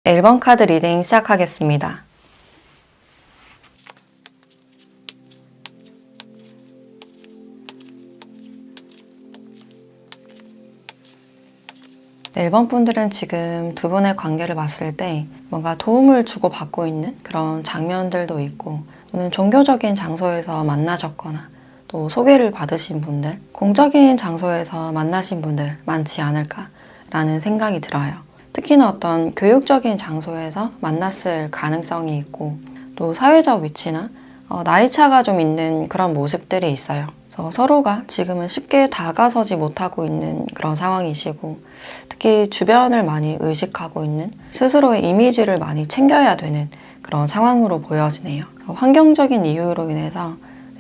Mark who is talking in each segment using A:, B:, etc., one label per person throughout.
A: 1번 카드 리딩 시작하겠습니다. 네, 1번 분들은 지금 두 분의 관계를 봤을 때 뭔가 도움을 주고받고 있는 그런 장면들도 있고, 또는 종교적인 장소에서 만나셨거나 또 소개를 받으신 분들, 공적인 장소에서 만나신 분들 많지 않을까라는 생각이 들어요. 특히나 어떤 교육적인 장소에서 만났을 가능성이 있고, 또 사회적 위치나 나이차가 좀 있는 그런 모습들이 있어요. 그래서 서로가 지금은 쉽게 다가서지 못하고 있는 그런 상황이시고, 특히 주변을 많이 의식하고 있는, 스스로의 이미지를 많이 챙겨야 되는 그런 상황으로 보여지네요. 환경적인 이유로 인해서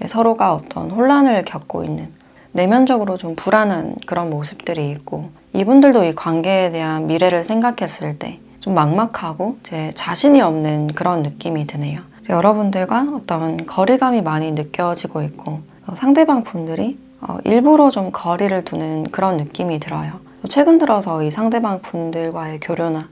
A: 서로가 어떤 혼란을 겪고 있는, 내면적으로 좀 불안한 그런 모습들이 있고, 이분들도 이 관계에 대한 미래를 생각했을 때 좀 막막하고 제 자신이 없는 그런 느낌이 드네요. 여러분들과 어떤 거리감이 많이 느껴지고 있고, 상대방 분들이 일부러 좀 거리를 두는 그런 느낌이 들어요. 최근 들어서 이 상대방 분들과의 교류나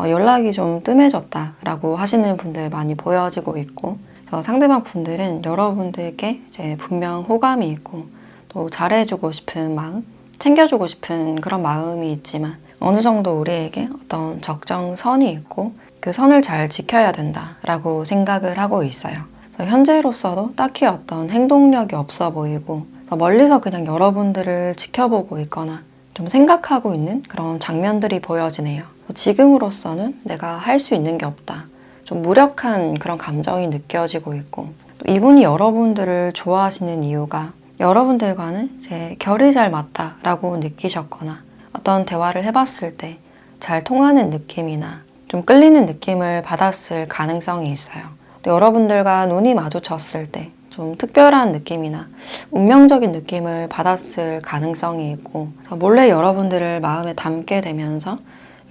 A: 연락이 좀 뜸해졌다라고 하시는 분들 많이 보여지고 있고, 상대방 분들은 여러분들께 이제 분명 호감이 있고, 또 잘해주고 싶은 마음, 챙겨주고 싶은 그런 마음이 있지만, 어느 정도 우리에게 어떤 적정선이 있고 그 선을 잘 지켜야 된다라고 생각을 하고 있어요. 현재로서도 딱히 어떤 행동력이 없어 보이고, 멀리서 그냥 여러분들을 지켜보고 있거나 좀 생각하고 있는 그런 장면들이 보여지네요. 지금으로서는 내가 할 수 있는 게 없다, 좀 무력한 그런 감정이 느껴지고 있고, 또 이분이 여러분들을 좋아하시는 이유가 여러분들과는 이제 결이 잘 맞다라고 느끼셨거나, 어떤 대화를 해봤을 때 잘 통하는 느낌이나 좀 끌리는 느낌을 받았을 가능성이 있어요. 또 여러분들과 눈이 마주쳤을 때 좀 특별한 느낌이나 운명적인 느낌을 받았을 가능성이 있고, 몰래 여러분들을 마음에 담게 되면서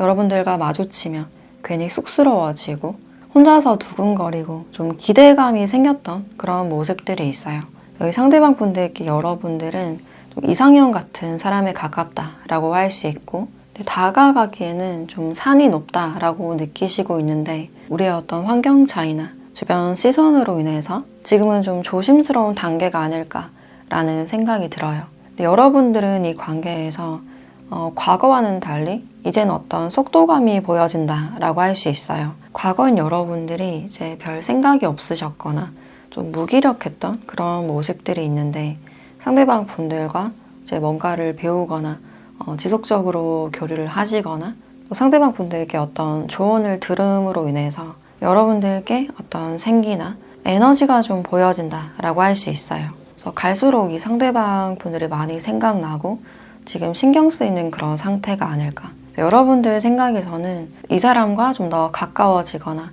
A: 여러분들과 마주치면 괜히 쑥스러워지고 혼자서 두근거리고 좀 기대감이 생겼던 그런 모습들이 있어요. 여기 상대방 분들께 여러분들은 좀 이상형 같은 사람에 가깝다라고 할 수 있고, 다가가기에는 좀 산이 높다라고 느끼시고 있는데, 우리의 어떤 환경 차이나 주변 시선으로 인해서 지금은 좀 조심스러운 단계가 아닐까라는 생각이 들어요. 근데 여러분들은 이 관계에서 과거와는 달리 이제는 어떤 속도감이 보여진다라고 할 수 있어요. 과거엔 여러분들이 이제 별 생각이 없으셨거나 좀 무기력했던 그런 모습들이 있는데, 상대방 분들과 이제 뭔가를 배우거나 지속적으로 교류를 하시거나, 또 상대방 분들께 어떤 조언을 들음으로 인해서 여러분들께 어떤 생기나 에너지가 좀 보여진다라고 할 수 있어요. 그래서 갈수록 이 상대방 분들이 많이 생각나고 지금 신경 쓰이는 그런 상태가 아닐까. 여러분들 생각에서는 이 사람과 좀 더 가까워지거나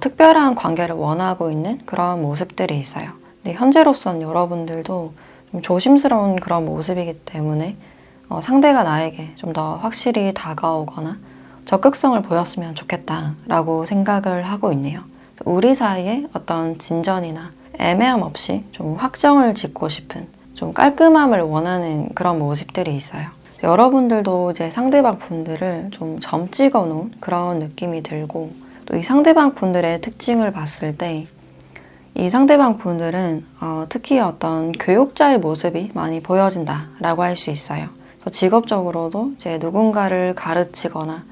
A: 특별한 관계를 원하고 있는 그런 모습들이 있어요. 근데 현재로서는 여러분들도 좀 조심스러운 그런 모습이기 때문에 상대가 나에게 좀 더 확실히 다가오거나 적극성을 보였으면 좋겠다라고 생각을 하고 있네요. 우리 사이에 어떤 진전이나 애매함 없이 좀 확정을 짓고 싶은, 좀 깔끔함을 원하는 그런 모습들이 있어요. 여러분들도 이제 상대방 분들을 좀 점 찍어 놓은 그런 느낌이 들고, 또 이 상대방 분들의 특징을 봤을 때 이 상대방 분들은 특히 어떤 교육자의 모습이 많이 보여진다라고 할 수 있어요. 그래서 직업적으로도 이제 누군가를 가르치거나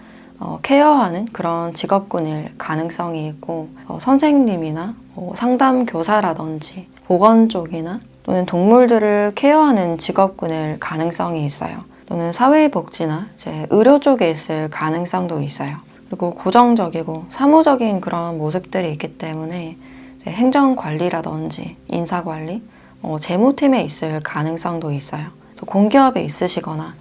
A: 케어하는 그런 직업군일 가능성이 있고, 선생님이나 상담 교사라든지 보건 쪽이나 또는 동물들을 케어하는 직업군일 가능성이 있어요. 또는 사회복지나 이제 의료 쪽에 있을 가능성도 있어요. 그리고 고정적이고 사무적인 그런 모습들이 있기 때문에 행정관리라든지 인사관리, 재무팀에 있을 가능성도 있어요. 공기업에 있으시거나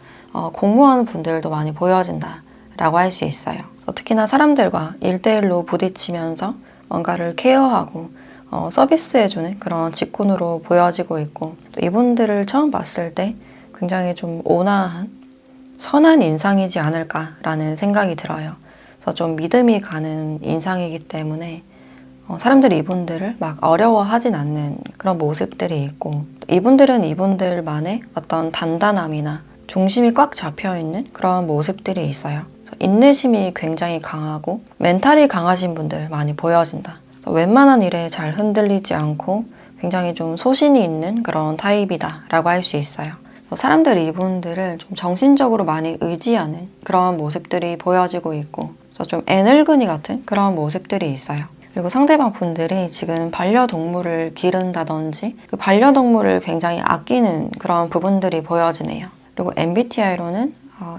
A: 공무원 분들도 많이 보여진다라고 할 수 있어요. 특히나 사람들과 1대1로 부딪히면서 뭔가를 케어하고 서비스해주는 그런 직군으로 보여지고 있고, 또 이분들을 처음 봤을 때 굉장히 좀 온화한 선한 인상이지 않을까라는 생각이 들어요. 그래서 좀 믿음이 가는 인상이기 때문에 사람들이 이분들을 막 어려워하진 않는 그런 모습들이 있고, 이분들은 이분들만의 어떤 단단함이나 중심이 꽉 잡혀있는 그런 모습들이 있어요. 인내심이 굉장히 강하고 멘탈이 강하신 분들 많이 보여진다. 그래서 웬만한 일에 잘 흔들리지 않고 굉장히 좀 소신이 있는 그런 타입이다 라고 할 수 있어요. 사람들이 이분들을 좀 정신적으로 많이 의지하는 그런 모습들이 보여지고 있고, 그래서 좀 애늙은이 같은 그런 모습들이 있어요. 그리고 상대방 분들이 지금 반려동물을 기른다든지 그 반려동물을 굉장히 아끼는 그런 부분들이 보여지네요. 그리고 MBTI로는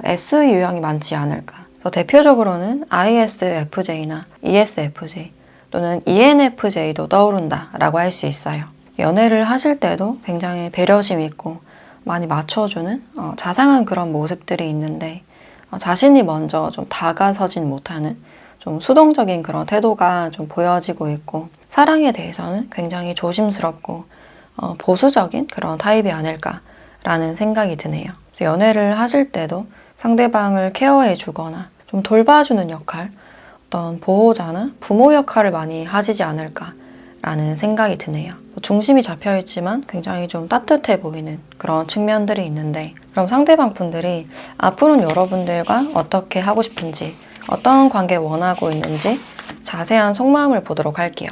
A: S 유형이 많지 않을까. 그래서 대표적으로는 ISFJ나 ESFJ 또는 ENFJ도 떠오른다 라고 할 수 있어요. 연애를 하실 때도 굉장히 배려심 있고 많이 맞춰주는 자상한 그런 모습들이 있는데, 자신이 먼저 좀 다가서진 못하는 좀 수동적인 그런 태도가 좀 보여지고 있고, 사랑에 대해서는 굉장히 조심스럽고 보수적인 그런 타입이 아닐까라는 생각이 드네요. 그래서 연애를 하실 때도 상대방을 케어해 주거나 좀 돌봐주는 역할, 어떤 보호자나 부모 역할을 많이 하시지 않을까라는 생각이 드네요. 중심이 잡혀있지만 굉장히 좀 따뜻해 보이는 그런 측면들이 있는데, 그럼 상대방 분들이 앞으로는 여러분들과 어떻게 하고 싶은지, 어떤 관계 원하고 있는지 자세한 속마음을 보도록 할게요.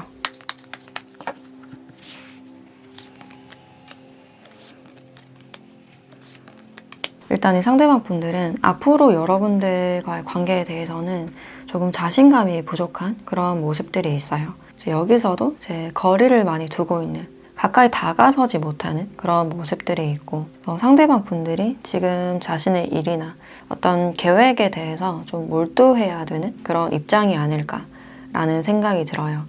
A: 일단 이 상대방 분들은 앞으로 여러분들과의 관계에 대해서는 조금 자신감이 부족한 그런 모습들이 있어요. 여기서도 제 거리를 많이 두고 있는, 가까이 다가서지 못하는 그런 모습들이 있고, 상대방 분들이 지금 자신의 일이나 어떤 계획에 대해서 좀 몰두해야 되는 그런 입장이 아닐까라는 생각이 들어요.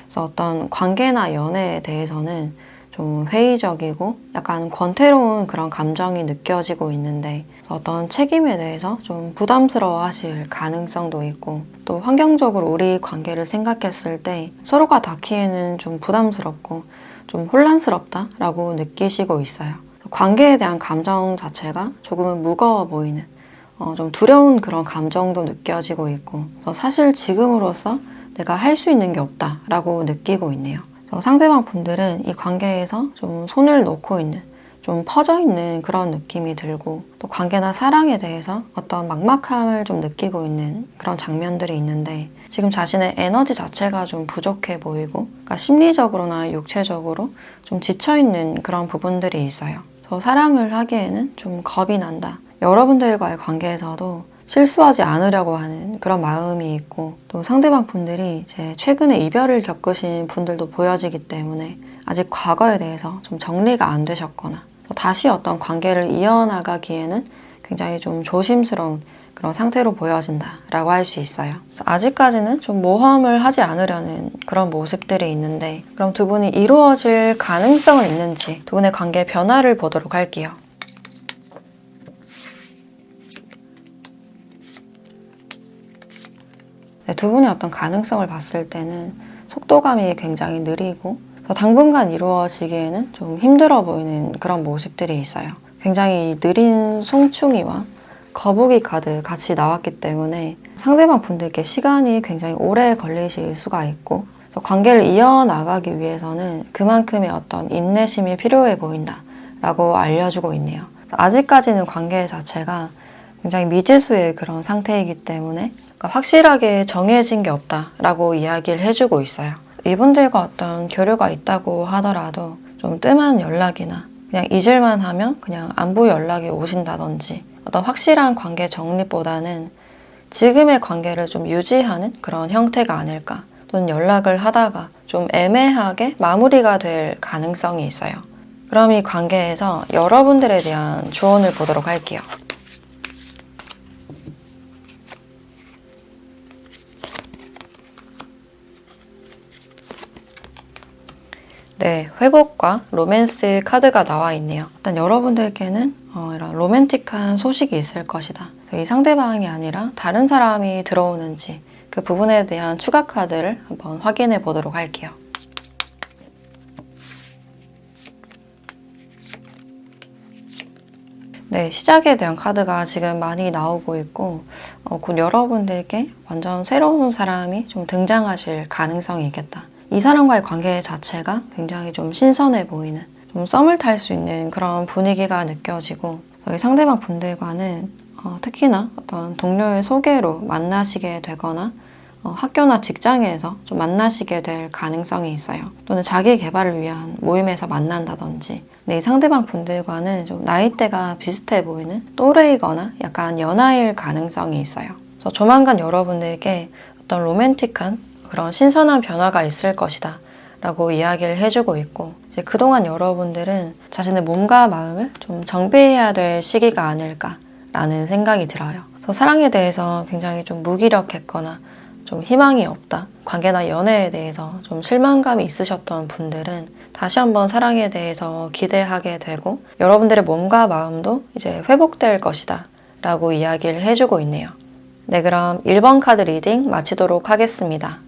A: 그래서 어떤 관계나 연애에 대해서는 좀 회의적이고 약간 권태로운 그런 감정이 느껴지고 있는데, 어떤 책임에 대해서 좀 부담스러워 하실 가능성도 있고, 또 환경적으로 우리 관계를 생각했을 때 서로가 닿기에는 좀 부담스럽고 좀 혼란스럽다라고 느끼시고 있어요. 관계에 대한 감정 자체가 조금은 무거워 보이는, 좀 두려운 그런 감정도 느껴지고 있고, 사실 지금으로서 내가 할 수 있는 게 없다라고 느끼고 있네요. 상대방 분들은 이 관계에서 좀 손을 놓고 있는, 좀 퍼져 있는 그런 느낌이 들고, 또 관계나 사랑에 대해서 어떤 막막함을 좀 느끼고 있는 그런 장면들이 있는데, 지금 자신의 에너지 자체가 좀 부족해 보이고, 그러니까 심리적으로나 육체적으로 좀 지쳐있는 그런 부분들이 있어요. 사랑을 하기에는 좀 겁이 난다. 여러분들과의 관계에서도 실수하지 않으려고 하는 그런 마음이 있고, 또 상대방 분들이 이제 최근에 이별을 겪으신 분들도 보여지기 때문에 아직 과거에 대해서 좀 정리가 안 되셨거나, 다시 어떤 관계를 이어나가기에는 굉장히 좀 조심스러운 그런 상태로 보여진다라고 할 수 있어요. 아직까지는 좀 모험을 하지 않으려는 그런 모습들이 있는데, 그럼 두 분이 이루어질 가능성은 있는지 두 분의 관계 변화를 보도록 할게요. 네, 두 분의 어떤 가능성을 봤을 때는 속도감이 굉장히 느리고 당분간 이루어지기에는 좀 힘들어 보이는 그런 모습들이 있어요. 굉장히 느린 송충이와 거북이 카드 같이 나왔기 때문에 상대방 분들께 시간이 굉장히 오래 걸리실 수가 있고, 관계를 이어나가기 위해서는 그만큼의 어떤 인내심이 필요해 보인다라고 알려주고 있네요. 아직까지는 관계 자체가 굉장히 미지수의 그런 상태이기 때문에 확실하게 정해진 게 없다라고 이야기를 해주고 있어요. 이분들과 어떤 교류가 있다고 하더라도 좀 뜸한 연락이나 그냥 잊을만 하면 그냥 안부 연락이 오신다든지, 어떤 확실한 관계 정립보다는 지금의 관계를 좀 유지하는 그런 형태가 아닐까, 또는 연락을 하다가 좀 애매하게 마무리가 될 가능성이 있어요. 그럼 이 관계에서 여러분들에 대한 조언을 보도록 할게요. 네, 회복과 로맨스 카드가 나와 있네요. 일단 여러분들께는 이런 로맨틱한 소식이 있을 것이다. 이 상대방이 아니라 다른 사람이 들어오는지 그 부분에 대한 추가 카드를 한번 확인해 보도록 할게요. 네, 시작에 대한 카드가 지금 많이 나오고 있고, 곧 여러분들께 완전 새로운 사람이 좀 등장하실 가능성이 있겠다. 이 사람과의 관계 자체가 굉장히 좀 신선해 보이는, 좀 썸을 탈 수 있는 그런 분위기가 느껴지고, 저희 상대방 분들과는 특히나 어떤 동료의 소개로 만나시게 되거나 학교나 직장에서 좀 만나시게 될 가능성이 있어요. 또는 자기 개발을 위한 모임에서 만난다든지. 근데 이 상대방 분들과는 좀 나이대가 비슷해 보이는 또래이거나 약간 연하일 가능성이 있어요. 그래서 조만간 여러분들께 어떤 로맨틱한 그런 신선한 변화가 있을 것이다 라고 이야기를 해주고 있고, 이제 그동안 여러분들은 자신의 몸과 마음을 좀 정비해야 될 시기가 아닐까라는 생각이 들어요. 그래서 사랑에 대해서 굉장히 좀 무기력했거나 좀 희망이 없다, 관계나 연애에 대해서 좀 실망감이 있으셨던 분들은 다시 한번 사랑에 대해서 기대하게 되고, 여러분들의 몸과 마음도 이제 회복될 것이다 라고 이야기를 해주고 있네요. 네, 그럼 1번 카드 리딩 마치도록 하겠습니다.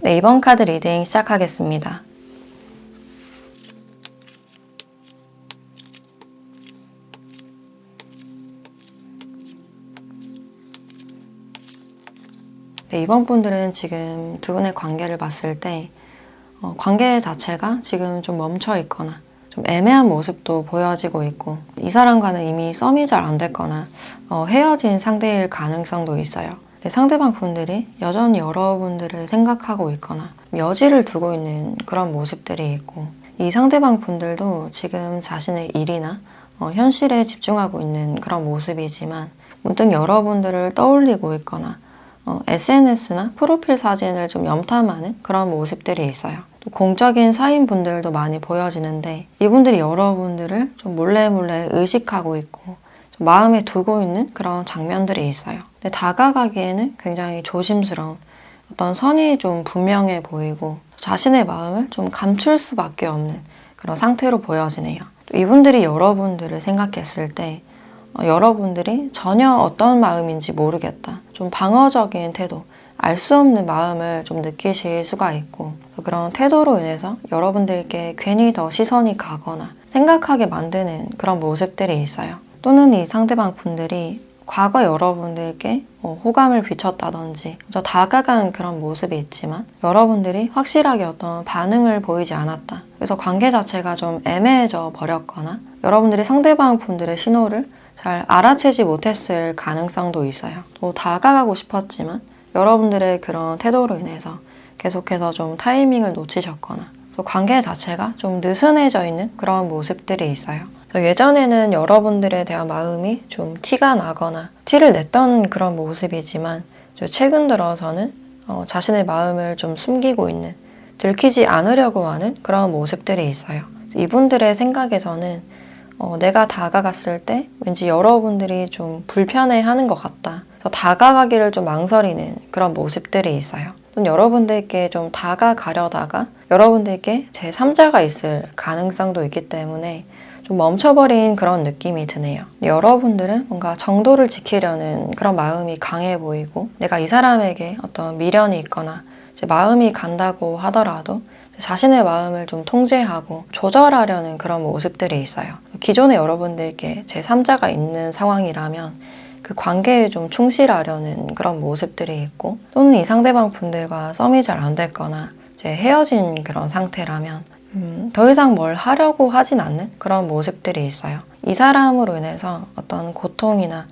A: 네, 2번 카드 리딩 시작하겠습니다. 네, 이번 분들은 지금 두 분의 관계를 봤을 때 관계 자체가 지금 좀 멈춰 있거나 좀 애매한 모습도 보여지고 있고, 이 사람과는 이미 썸이 잘 안 됐거나 헤어진 상대일 가능성도 있어요. 네, 상대방 분들이 여전히 여러분들을 생각하고 있거나 여지를 두고 있는 그런 모습들이 있고, 이 상대방 분들도 지금 자신의 일이나 현실에 집중하고 있는 그런 모습이지만 문득 여러분들을 떠올리고 있거나 SNS나 프로필 사진을 좀 염탐하는 그런 모습들이 있어요. 또 공적인 사인분들도 많이 보여지는데, 이분들이 여러분들을 좀 몰래 의식하고 있고 좀 마음에 두고 있는 그런 장면들이 있어요. 근데 다가가기에는 굉장히 조심스러운 어떤 선이 좀 분명해 보이고 자신의 마음을 좀 감출 수밖에 없는 그런 상태로 보여지네요. 또 이분들이 여러분들을 생각했을 때 여러분들이 전혀 어떤 마음인지 모르겠다, 좀 방어적인 태도, 알 수 없는 마음을 좀 느끼실 수가 있고, 그런 태도로 인해서 여러분들께 괜히 더 시선이 가거나 생각하게 만드는 그런 모습들이 있어요. 또는 이 상대방 분들이 과거 여러분들께 호감을 비쳤다든지 다가간 그런 모습이 있지만 여러분들이 확실하게 어떤 반응을 보이지 않았다, 그래서 관계 자체가 좀 애매해져 버렸거나 여러분들이 상대방 분들의 신호를 잘 알아채지 못했을 가능성도 있어요. 또 다가가고 싶었지만 여러분들의 그런 태도로 인해서 계속해서 좀 타이밍을 놓치셨거나 관계 자체가 좀 느슨해져 있는 그런 모습들이 있어요. 예전에는 여러분들에 대한 마음이 좀 티가 나거나 티를 냈던 그런 모습이지만 최근 들어서는 자신의 마음을 좀 숨기고 있는, 들키지 않으려고 하는 그런 모습들이 있어요. 이분들의 생각에서는 내가 다가갔을 때 왠지 여러분들이 좀 불편해하는 것 같다, 그래서 다가가기를 좀 망설이는 그런 모습들이 있어요. 또는 여러분들께 좀 다가가려다가 여러분들께 제3자가 있을 가능성도 있기 때문에 좀 멈춰버린 그런 느낌이 드네요. 여러분들은 뭔가 정도를 지키려는 그런 마음이 강해 보이고, 내가 이 사람에게 어떤 미련이 있거나 마음이 간다고 하더라도 자신의 마음을 좀 통제하고 조절하려는 그런 모습들이 있어요. 기존에 여러분들께 제3자가 있는 상황이라면 그 관계에 좀 충실하려는 그런 모습들이 있고, 또는 이 상대방 분들과 썸이 잘 안 됐거나 헤어진 그런 상태라면 더 이상 뭘 하려고 하진 않는 그런 모습들이 있어요. 이 사람으로 인해서 어떤 고통이나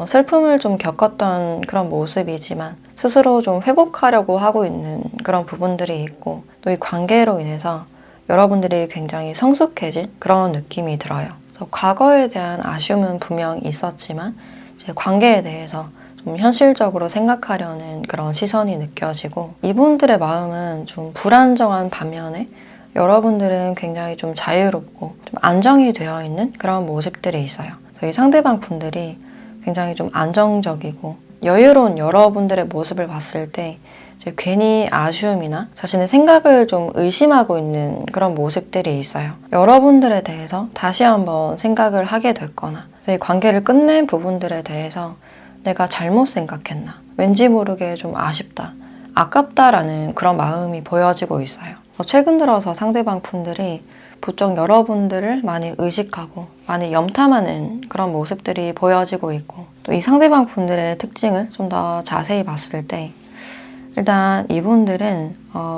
A: 슬픔을 좀 겪었던 그런 모습이지만 스스로 좀 회복하려고 하고 있는 그런 부분들이 있고, 또 이 관계로 인해서 여러분들이 굉장히 성숙해진 그런 느낌이 들어요. 그래서 과거에 대한 아쉬움은 분명 있었지만 이제 관계에 대해서 좀 현실적으로 생각하려는 그런 시선이 느껴지고, 이분들의 마음은 좀 불안정한 반면에 여러분들은 굉장히 좀 자유롭고 좀 안정이 되어 있는 그런 모습들이 있어요. 이 상대방 분들이 굉장히 좀 안정적이고 여유로운 여러분들의 모습을 봤을 때 이제 괜히 아쉬움이나 자신의 생각을 좀 의심하고 있는 그런 모습들이 있어요. 여러분들에 대해서 다시 한번 생각을 하게 됐거나 이 관계를 끝낸 부분들에 대해서 내가 잘못 생각했나, 왠지 모르게 좀 아쉽다, 아깝다라는 그런 마음이 보여지고 있어요. 최근 들어서 상대방 분들이 부쩍 여러분들을 많이 의식하고 많이 염탐하는 그런 모습들이 보여지고 있고, 또 이 상대방 분들의 특징을 좀 더 자세히 봤을 때 일단 이분들은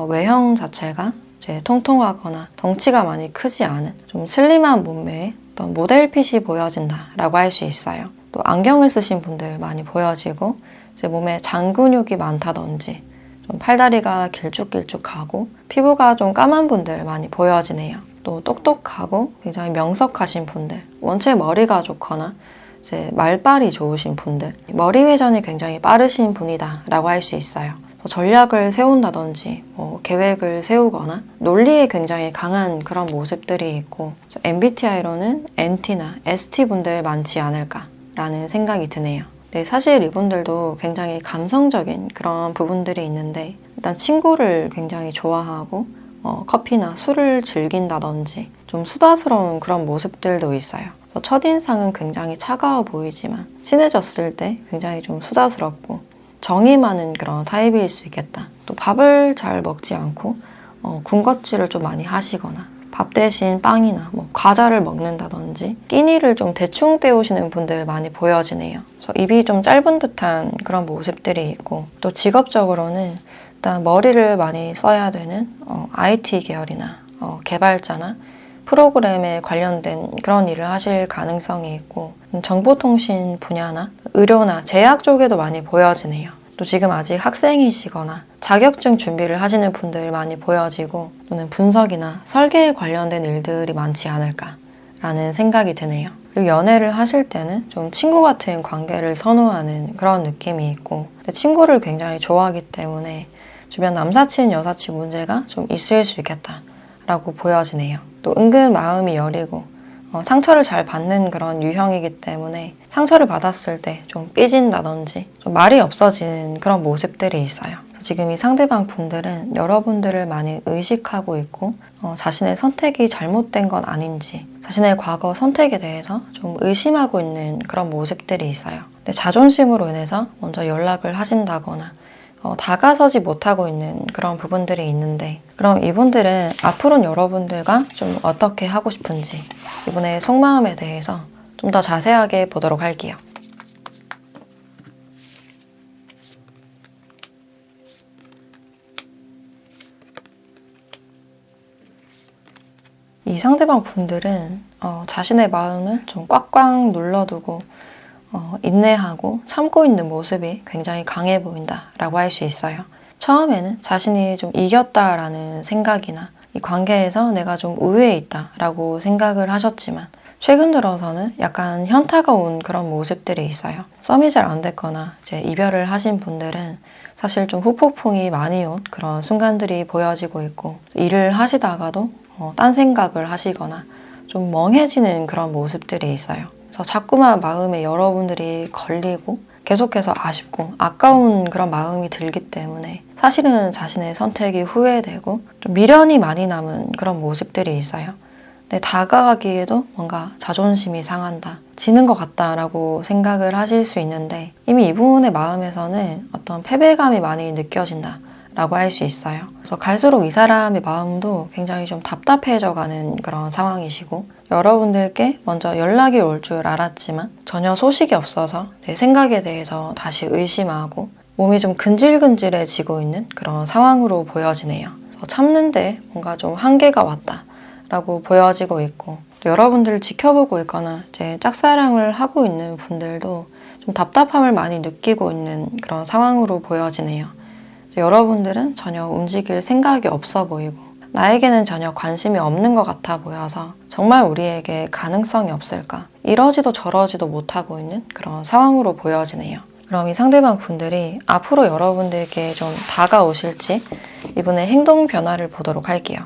A: 외형 자체가 이제 통통하거나 덩치가 많이 크지 않은 좀 슬림한 몸매에 어떤 모델핏이 보여진다라고 할 수 있어요. 또 안경을 쓰신 분들 많이 보여지고 이제 몸에 장 근육이 많다든지 좀 팔다리가 길쭉길쭉하고 피부가 좀 까만 분들 많이 보여지네요. 또 똑똑하고 굉장히 명석하신 분들, 원체 머리가 좋거나 이제 말빨이 좋으신 분들, 머리 회전이 굉장히 빠르신 분이다라고 할 수 있어요. 전략을 세운다든지 계획을 세우거나 논리에 굉장히 강한 그런 모습들이 있고 MBTI로는 NT나 ST 분들 많지 않을까라는 생각이 드네요. 네, 사실 이분들도 굉장히 감성적인 그런 부분들이 있는데 일단 친구를 굉장히 좋아하고 커피나 술을 즐긴다든지 좀 수다스러운 그런 모습들도 있어요. 첫인상은 굉장히 차가워 보이지만 친해졌을 때 굉장히 좀 수다스럽고 정이 많은 그런 타입일 수 있겠다. 또 밥을 잘 먹지 않고 군것질을 좀 많이 하시거나 밥 대신 빵이나 과자를 먹는다든지 끼니를 좀 대충 때우시는 분들 많이 보여지네요. 그래서 입이 좀 짧은 듯한 그런 모습들이 있고 또 직업적으로는 일단 머리를 많이 써야 되는 IT 계열이나 개발자나 프로그램에 관련된 그런 일을 하실 가능성이 있고 정보통신 분야나 의료나 제약 쪽에도 많이 보여지네요. 또 지금 아직 학생이시거나 자격증 준비를 하시는 분들 많이 보여지고 또는 분석이나 설계에 관련된 일들이 많지 않을까라는 생각이 드네요. 그리고 연애를 하실 때는 좀 친구 같은 관계를 선호하는 그런 느낌이 있고 친구를 굉장히 좋아하기 때문에 주변 남사친, 여사친 문제가 좀 있을 수 있겠다라고 보여지네요. 또 은근 마음이 여리고 상처를 잘 받는 그런 유형이기 때문에 상처를 받았을 때 좀 삐진다든지 좀 말이 없어지는 그런 모습들이 있어요. 지금 이 상대방 분들은 여러분들을 많이 의식하고 있고 자신의 선택이 잘못된 건 아닌지 자신의 과거 선택에 대해서 좀 의심하고 있는 그런 모습들이 있어요. 근데 자존심으로 인해서 먼저 연락을 하신다거나 다가서지 못하고 있는 그런 부분들이 있는데 그럼 이분들은 앞으로는 여러분들과 좀 어떻게 하고 싶은지 이분의 속마음에 대해서 좀 더 자세하게 보도록 할게요. 이 상대방 분들은 자신의 마음을 좀 꽉꽉 눌러두고 인내하고 참고 있는 모습이 굉장히 강해 보인다라고 할 수 있어요. 처음에는 자신이 좀 이겼다라는 생각이나 이 관계에서 내가 좀 우위에 있다라고 생각을 하셨지만 최근 들어서는 약간 현타가 온 그런 모습들이 있어요. 썸이 잘 안 됐거나 이제 이별을 하신 분들은 사실 좀 후폭풍이 많이 온 그런 순간들이 보여지고 있고 일을 하시다가도 딴 생각을 하시거나 좀 멍해지는 그런 모습들이 있어요. 그래서 자꾸만 마음에 여러분들이 걸리고 계속해서 아쉽고 아까운 그런 마음이 들기 때문에 사실은 자신의 선택이 후회되고 좀 미련이 많이 남은 그런 모습들이 있어요. 근데 다가가기에도 뭔가 자존심이 상한다, 지는 것 같다라고 생각을 하실 수 있는데 이미 이분의 마음에서는 어떤 패배감이 많이 느껴진다 라고 할 수 있어요. 그래서 갈수록 이 사람의 마음도 굉장히 좀 답답해져가는 그런 상황이시고 여러분들께 먼저 연락이 올 줄 알았지만 전혀 소식이 없어서 내 생각에 대해서 다시 의심하고 몸이 좀 근질근질해지고 있는 그런 상황으로 보여지네요. 그래서 참는데 뭔가 좀 한계가 왔다라고 보여지고 있고 또 여러분들을 지켜보고 있거나 이제 짝사랑을 하고 있는 분들도 좀 답답함을 많이 느끼고 있는 그런 상황으로 보여지네요. 여러분들은 전혀 움직일 생각이 없어 보이고 나에게는 전혀 관심이 없는 것 같아 보여서 정말 우리에게 가능성이 없을까? 이러지도 저러지도 못하고 있는 그런 상황으로 보여지네요. 그럼 이 상대방 분들이 앞으로 여러분들께 좀 다가오실지 이분의 행동 변화를 보도록 할게요.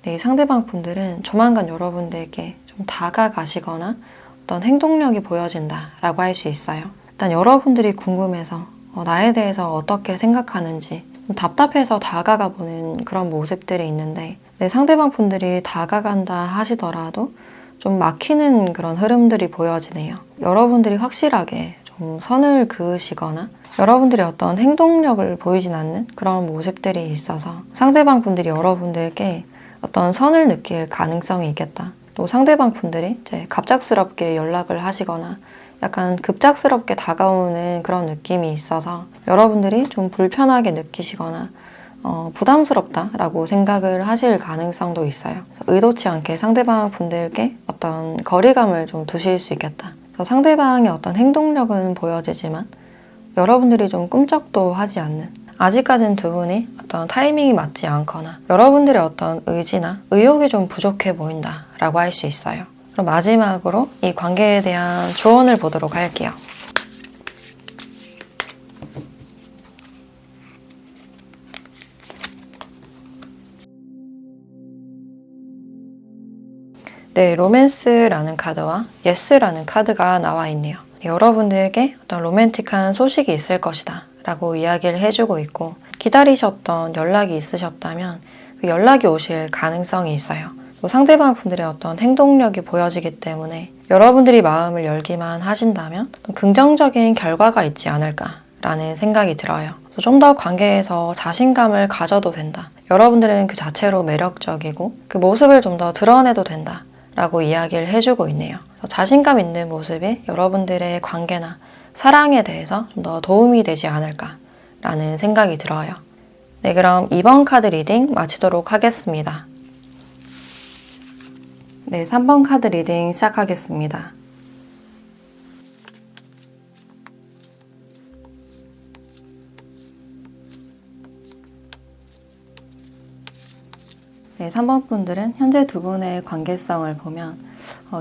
A: 네, 이 상대방 분들은 조만간 여러분들께 좀 다가가시거나 어떤 행동력이 보여진다라고 할 수 있어요. 일단 여러분들이 궁금해서 나에 대해서 어떻게 생각하는지 좀 답답해서 다가가 보는 그런 모습들이 있는데 내 상대방 분들이 다가간다 하시더라도 좀 막히는 그런 흐름들이 보여지네요. 여러분들이 확실하게 좀 선을 그으시거나 여러분들이 어떤 행동력을 보이진 않는 그런 모습들이 있어서 상대방 분들이 여러분들께 어떤 선을 느낄 가능성이 있겠다. 또 상대방 분들이 이제 갑작스럽게 연락을 하시거나 약간 급작스럽게 다가오는 그런 느낌이 있어서 여러분들이 좀 불편하게 느끼시거나 부담스럽다라고 생각을 하실 가능성도 있어요. 의도치 않게 상대방 분들께 어떤 거리감을 좀 두실 수 있겠다. 그래서 상대방의 어떤 행동력은 보여지지만 여러분들이 좀 꿈쩍도 하지 않는, 아직까지는 두 분이 어떤 타이밍이 맞지 않거나 여러분들의 어떤 의지나 의욕이 좀 부족해 보인다라고 할 수 있어요. 그럼 마지막으로 이 관계에 대한 조언을 보도록 할게요. 네, 로맨스라는 카드와 예스라는 카드가 나와 있네요. 여러분들에게 어떤 로맨틱한 소식이 있을 것이다 라고 이야기를 해주고 있고, 기다리셨던 연락이 있으셨다면 그 연락이 오실 가능성이 있어요. 또 상대방 분들의 어떤 행동력이 보여지기 때문에 여러분들이 마음을 열기만 하신다면 긍정적인 결과가 있지 않을까라는 생각이 들어요. 좀 더 관계에서 자신감을 가져도 된다. 여러분들은 그 자체로 매력적이고 그 모습을 좀 더 드러내도 된다 라고 이야기를 해주고 있네요. 자신감 있는 모습이 여러분들의 관계나 사랑에 대해서 좀 더 도움이 되지 않을까라는 생각이 들어요. 네, 그럼 이번 카드 리딩 마치도록 하겠습니다. 네, 3번 카드 리딩 시작하겠습니다. 네, 3번 분들은 현재 두 분의 관계성을 보면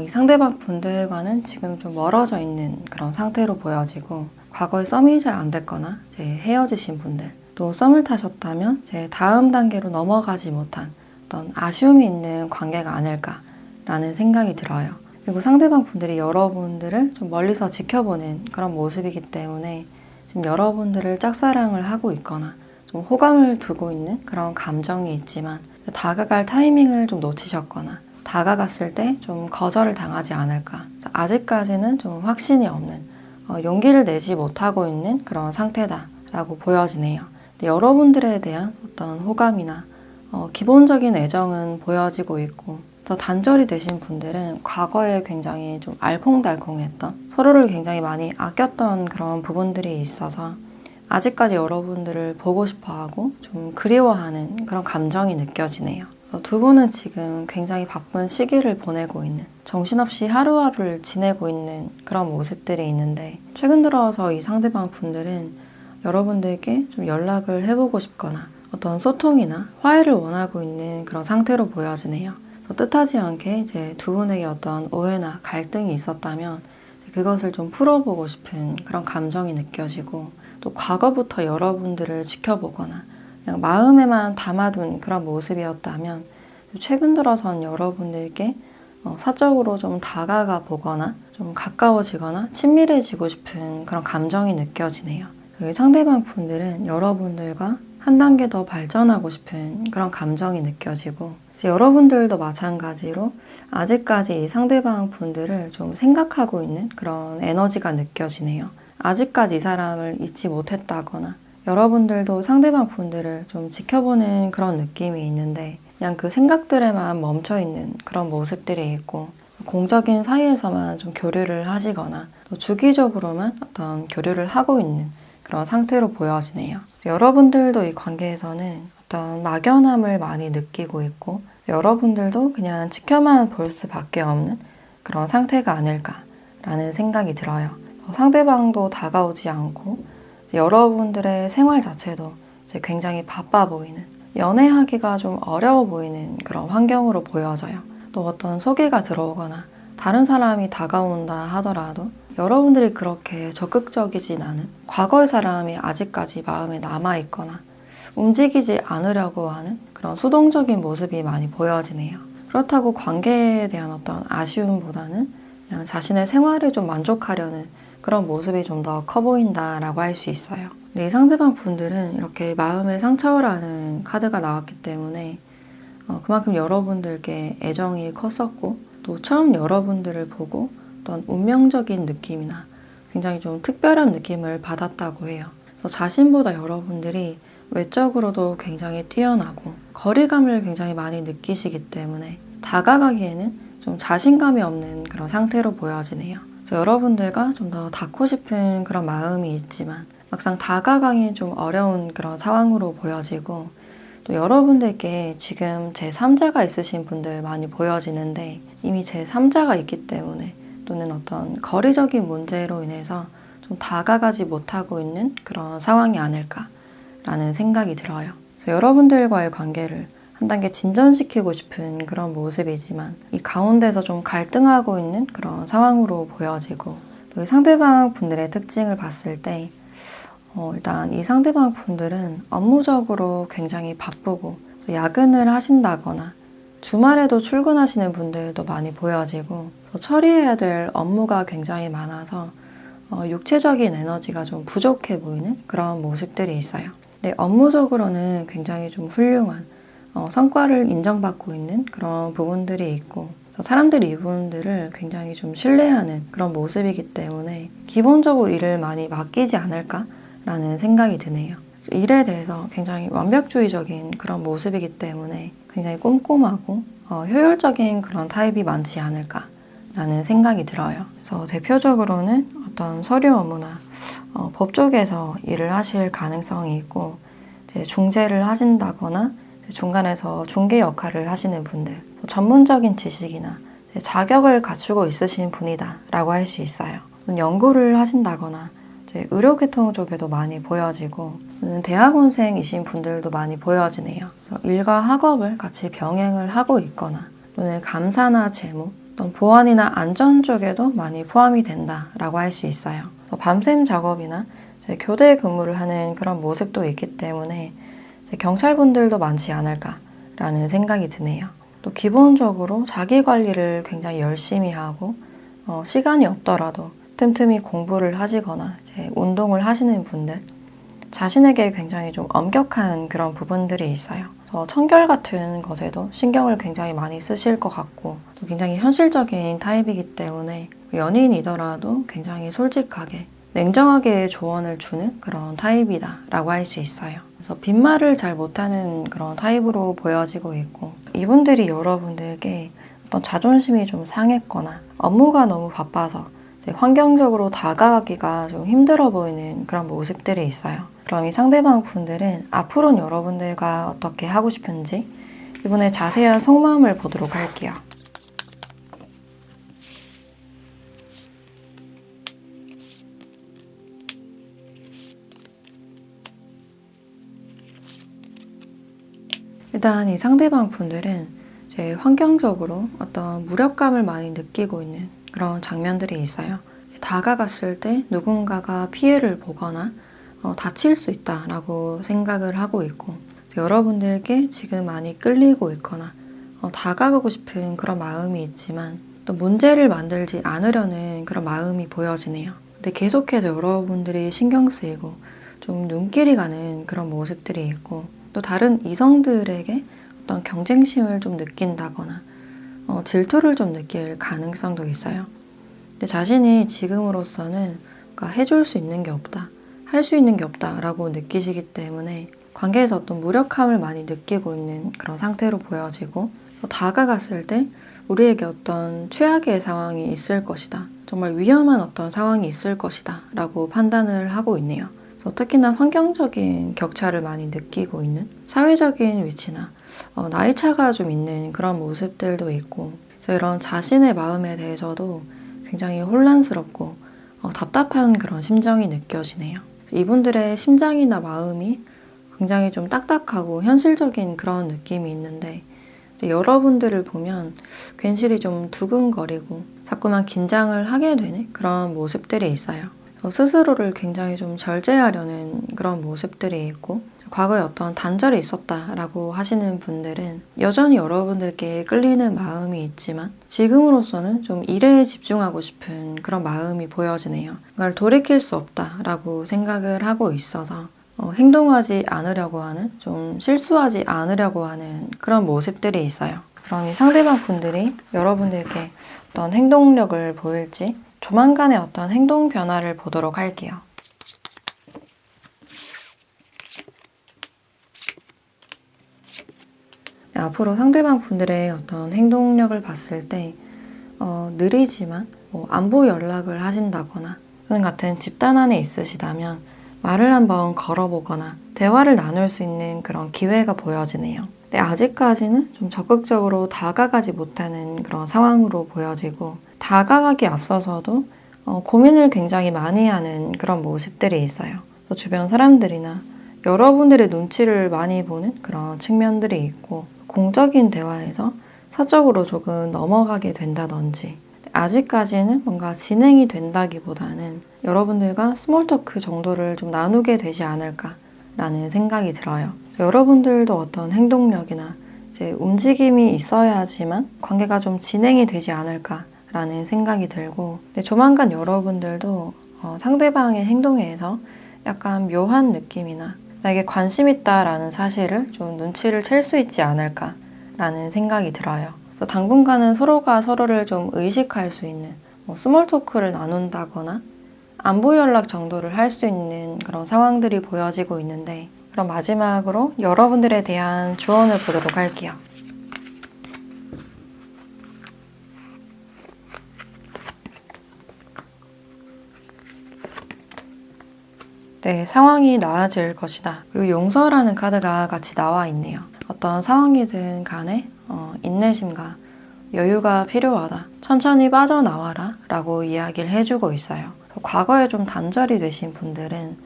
A: 이 상대방 분들과는 지금 좀 멀어져 있는 그런 상태로 보여지고, 과거에 썸이 잘 안 됐거나 이제 헤어지신 분들, 또 썸을 타셨다면 이제 다음 단계로 넘어가지 못한 어떤 아쉬움이 있는 관계가 아닐까라는 생각이 들어요. 그리고 상대방 분들이 여러분들을 좀 멀리서 지켜보는 그런 모습이기 때문에 지금 여러분들을 짝사랑을 하고 있거나 좀 호감을 두고 있는 그런 감정이 있지만, 다가갈 타이밍을 좀 놓치셨거나 다가갔을 때 좀 거절을 당하지 않을까, 아직까지는 좀 확신이 없는, 용기를 내지 못하고 있는 그런 상태다라고 보여지네요. 여러분들에 대한 어떤 호감이나 기본적인 애정은 보여지고 있고, 더 단절이 되신 분들은 과거에 굉장히 좀 알콩달콩했던, 서로를 굉장히 많이 아꼈던 그런 부분들이 있어서 아직까지 여러분들을 보고 싶어하고 좀 그리워하는 그런 감정이 느껴지네요. 두 분은 지금 굉장히 바쁜 시기를 보내고 있는, 정신없이 하루하루를 지내고 있는 그런 모습들이 있는데, 최근 들어서 이 상대방 분들은 여러분들께 좀 연락을 해보고 싶거나 어떤 소통이나 화해를 원하고 있는 그런 상태로 보여지네요. 뜻하지 않게 이제 두 분에게 어떤 오해나 갈등이 있었다면 그것을 좀 풀어보고 싶은 그런 감정이 느껴지고, 또 과거부터 여러분들을 지켜보거나 그냥 마음에만 담아둔 그런 모습이었다면 최근 들어선 여러분들께 사적으로 좀 다가가 보거나 좀 가까워지거나 친밀해지고 싶은 그런 감정이 느껴지네요. 상대방 분들은 여러분들과 한 단계 더 발전하고 싶은 그런 감정이 느껴지고, 여러분들도 마찬가지로 아직까지 이 상대방 분들을 좀 생각하고 있는 그런 에너지가 느껴지네요. 아직까지 이 사람을 잊지 못했다거나 여러분들도 상대방 분들을 좀 지켜보는 그런 느낌이 있는데, 그냥 그 생각들에만 멈춰있는 그런 모습들이 있고, 공적인 사이에서만 좀 교류를 하시거나 또 주기적으로만 어떤 교류를 하고 있는 그런 상태로 보여지네요. 여러분들도 이 관계에서는 어떤 막연함을 많이 느끼고 있고, 여러분들도 그냥 지켜만 볼 수밖에 없는 그런 상태가 아닐까라는 생각이 들어요. 상대방도 다가오지 않고 여러분들의 생활 자체도 이제 굉장히 바빠 보이는, 연애하기가 좀 어려워 보이는 그런 환경으로 보여져요. 또 어떤 소개가 들어오거나 다른 사람이 다가온다 하더라도 여러분들이 그렇게 적극적이진 않은, 과거의 사람이 아직까지 마음에 남아있거나 움직이지 않으려고 하는 그런 수동적인 모습이 많이 보여지네요. 그렇다고 관계에 대한 어떤 아쉬움보다는 그냥 자신의 생활에 좀 만족하려는 그런 모습이 좀 더 커 보인다라고 할 수 있어요. 근데 이 상대방 분들은 이렇게 마음의 상처라는 카드가 나왔기 때문에 그만큼 여러분들께 애정이 컸었고, 또 처음 여러분들을 보고 어떤 운명적인 느낌이나 굉장히 좀 특별한 느낌을 받았다고 해요. 자신보다 여러분들이 외적으로도 굉장히 뛰어나고 거리감을 굉장히 많이 느끼시기 때문에 다가가기에는 좀 자신감이 없는 그런 상태로 보여지네요. 그래서 여러분들과 좀 더 닿고 싶은 그런 마음이 있지만 막상 다가가기 좀 어려운 그런 상황으로 보여지고, 또 여러분들께 지금 제3자가 있으신 분들 많이 보여지는데, 이미 제3자가 있기 때문에 또는 어떤 거리적인 문제로 인해서 좀 다가가지 못하고 있는 그런 상황이 아닐까라는 생각이 들어요. 그래서 여러분들과의 관계를 한 단계 진전시키고 싶은 그런 모습이지만 이 가운데서 좀 갈등하고 있는 그런 상황으로 보여지고, 또 상대방 분들의 특징을 봤을 때 일단 이 상대방 분들은 업무적으로 굉장히 바쁘고 야근을 하신다거나 주말에도 출근하시는 분들도 많이 보여지고, 처리해야 될 업무가 굉장히 많아서 육체적인 에너지가 좀 부족해 보이는 그런 모습들이 있어요. 근데 업무적으로는 굉장히 좀 훌륭한 성과를 인정받고 있는 그런 부분들이 있고, 사람들이 이분들을 굉장히 좀 신뢰하는 그런 모습이기 때문에 기본적으로 일을 많이 맡기지 않을까라는 생각이 드네요. 일에 대해서 굉장히 완벽주의적인 그런 모습이기 때문에 굉장히 꼼꼼하고 효율적인 그런 타입이 많지 않을까라는 생각이 들어요. 그래서 대표적으로는 어떤 서류 업무나 법 쪽에서 일을 하실 가능성이 있고, 이제 중재를 하신다거나 중간에서 중개 역할을 하시는 분들, 전문적인 지식이나 자격을 갖추고 있으신 분이다 라고 할 수 있어요. 연구를 하신다거나 의료계통 쪽에도 많이 보여지고, 대학원생이신 분들도 많이 보여지네요. 일과 학업을 같이 병행을 하고 있거나, 또는 감사나 재무, 또 보안이나 안전 쪽에도 많이 포함이 된다라고 할 수 있어요. 밤샘 작업이나 교대 근무를 하는 그런 모습도 있기 때문에 경찰분들도 많지 않을까라는 생각이 드네요. 또 기본적으로 자기 관리를 굉장히 열심히 하고, 시간이 없더라도 틈틈이 공부를 하시거나 운동을 하시는 분들, 자신에게 굉장히 좀 엄격한 그런 부분들이 있어요. 청결 같은 것에도 신경을 굉장히 많이 쓰실 것 같고, 또 굉장히 현실적인 타입이기 때문에 연인이더라도 굉장히 솔직하게 냉정하게 조언을 주는 그런 타입이다 라고 할 수 있어요. 그래서 빈말을 잘 못하는 그런 타입으로 보여지고 있고, 이분들이 여러분들께 어떤 자존심이 좀 상했거나 업무가 너무 바빠서 환경적으로 다가가기가 좀 힘들어 보이는 그런 모습들이 있어요. 그럼 이 상대방 분들은 앞으로는 여러분들과 어떻게 하고 싶은지 이번에 자세한 속마음을 보도록 할게요. 일단 이 상대방 분들은 이제 환경적으로 어떤 무력감을 많이 느끼고 있는 그런 장면들이 있어요. 다가갔을 때 누군가가 피해를 보거나 다칠 수 있다라고 생각을 하고 있고, 여러분들께 지금 많이 끌리고 있거나 다가가고 싶은 그런 마음이 있지만 또 문제를 만들지 않으려는 그런 마음이 보여지네요. 근데 계속해서 여러분들이 신경 쓰이고 좀 눈길이 가는 그런 모습들이 있고, 또 다른 이성들에게 어떤 경쟁심을 좀 느낀다거나 질투를 좀 느낄 가능성도 있어요. 근데 자신이 지금으로서는 해줄 수 있는 게 없다, 할 수 있는 게 없다라고 느끼시기 때문에 관계에서 어떤 무력함을 많이 느끼고 있는 그런 상태로 보여지고, 다가갔을 때 우리에게 어떤 최악의 상황이 있을 것이다, 정말 위험한 어떤 상황이 있을 것이다 라고 판단을 하고 있네요. 그래서 특히나 환경적인 격차를 많이 느끼고 있는, 사회적인 위치나 나이 차가 좀 있는 그런 모습들도 있고, 그래서 이런 자신의 마음에 대해서도 굉장히 혼란스럽고 답답한 그런 심정이 느껴지네요. 이분들의 심장이나 마음이 굉장히 좀 딱딱하고 현실적인 그런 느낌이 있는데, 여러분들을 보면 괜시리 좀 두근거리고 자꾸만 긴장을 하게 되는 그런 모습들이 있어요. 스스로를 굉장히 좀 절제하려는 그런 모습들이 있고, 과거에 어떤 단절이 있었다라고 하시는 분들은 여전히 여러분들께 끌리는 마음이 있지만 지금으로서는 좀 일에 집중하고 싶은 그런 마음이 보여지네요. 그걸 돌이킬 수 없다라고 생각을 하고 있어서 행동하지 않으려고 하는, 좀 실수하지 않으려고 하는 그런 모습들이 있어요. 그럼 이 상대방 분들이 여러분들께 어떤 행동력을 보일지 조만간의 어떤 행동 변화를 보도록 할게요. 네, 앞으로 상대방 분들의 어떤 행동력을 봤을 때 느리지만 안부 연락을 하신다거나 하는 같은 집단 안에 있으시다면 말을 한번 걸어보거나 대화를 나눌 수 있는 그런 기회가 보여지네요. 근데 아직까지는 좀 적극적으로 다가가지 못하는 그런 상황으로 보여지고 다가가기 앞서서도 고민을 굉장히 많이 하는 그런 모습들이 있어요. 주변 사람들이나 여러분들의 눈치를 많이 보는 그런 측면들이 있고 공적인 대화에서 사적으로 조금 넘어가게 된다든지 아직까지는 뭔가 진행이 된다기보다는 여러분들과 스몰 토크 정도를 좀 나누게 되지 않을까라는 생각이 들어요. 여러분들도 어떤 행동력이나 이제 움직임이 있어야지만 관계가 좀 진행이 되지 않을까라는 생각이 들고 조만간 여러분들도 상대방의 행동에서 약간 묘한 느낌이나 나에게 관심 있다라는 사실을 좀 눈치를 챌 수 있지 않을까라는 생각이 들어요. 그래서 당분간은 서로가 서로를 좀 의식할 수 있는 스몰 토크를 나눈다거나 안부 연락 정도를 할 수 있는 그런 상황들이 보여지고 있는데 그럼 마지막으로 여러분들에 대한 조언을 보도록 할게요. 네, 상황이 나아질 것이다. 그리고 용서라는 카드가 같이 나와 있네요. 어떤 상황이든 간에 인내심과 여유가 필요하다. 천천히 빠져나와라 라고 이야기를 해주고 있어요. 과거에 좀 단절이 되신 분들은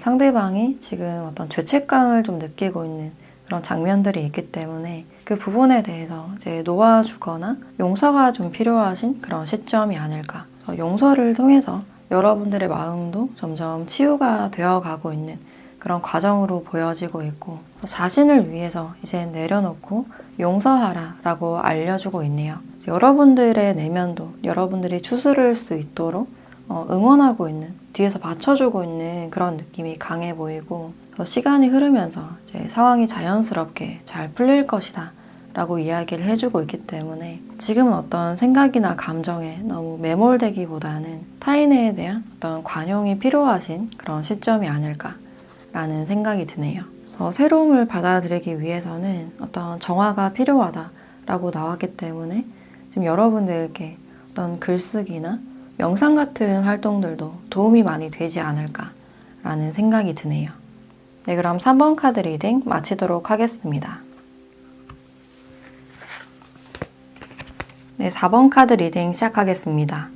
A: 상대방이 지금 어떤 죄책감을 좀 느끼고 있는 그런 장면들이 있기 때문에 그 부분에 대해서 이제 놓아주거나 용서가 좀 필요하신 그런 시점이 아닐까. 용서를 통해서 여러분들의 마음도 점점 치유가 되어가고 있는 그런 과정으로 보여지고 있고 자신을 위해서 이제 내려놓고 용서하라 라고 알려주고 있네요. 여러분들의 내면도 여러분들이 추스를 수 있도록 응원하고 있는, 뒤에서 받쳐주고 있는 그런 느낌이 강해 보이고 시간이 흐르면서 이제 상황이 자연스럽게 잘 풀릴 것이다 라고 이야기를 해주고 있기 때문에 지금은 어떤 생각이나 감정에 너무 매몰되기보다는 타인에 대한 어떤 관용이 필요하신 그런 시점이 아닐까라는 생각이 드네요. 새로움을 받아들이기 위해서는 어떤 정화가 필요하다라고 나왔기 때문에 지금 여러분들께 어떤 글쓰기나 명상 같은 활동들도 도움이 많이 되지 않을까라는 생각이 드네요. 네, 그럼 3번 카드 리딩 마치도록 하겠습니다. 네, 4번 카드 리딩 시작하겠습니다.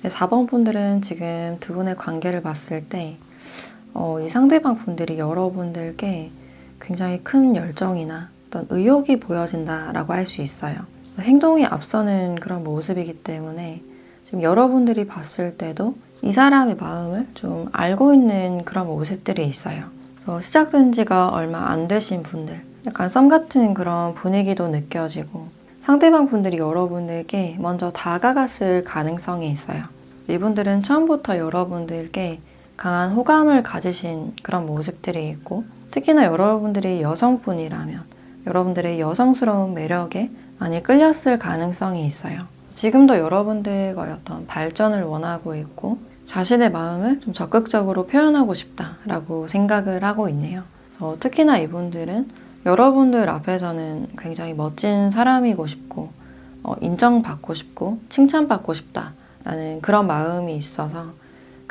A: 네, 4번 분들은 지금 두 분의 관계를 봤을 때 이 상대방 분들이 여러분들께 굉장히 큰 열정이나 어떤 의욕이 보여진다라고 할 수 있어요. 행동이 앞서는 그런 모습이기 때문에 지금 여러분들이 봤을 때도 이 사람의 마음을 좀 알고 있는 그런 모습들이 있어요. 그래서 시작된 지가 얼마 안 되신 분들, 약간 썸 같은 그런 분위기도 느껴지고 상대방 분들이 여러분들께 먼저 다가갔을 가능성이 있어요. 이분들은 처음부터 여러분들께 강한 호감을 가지신 그런 모습들이 있고 특히나 여러분들이 여성분이라면 여러분들의 여성스러운 매력에 많이 끌렸을 가능성이 있어요. 지금도 여러분들과의 어떤 발전을 원하고 있고 자신의 마음을 좀 적극적으로 표현하고 싶다라고 생각을 하고 있네요. 특히나 이분들은 여러분들 앞에서는 굉장히 멋진 사람이고 싶고 인정받고 싶고 칭찬받고 싶다라는 그런 마음이 있어서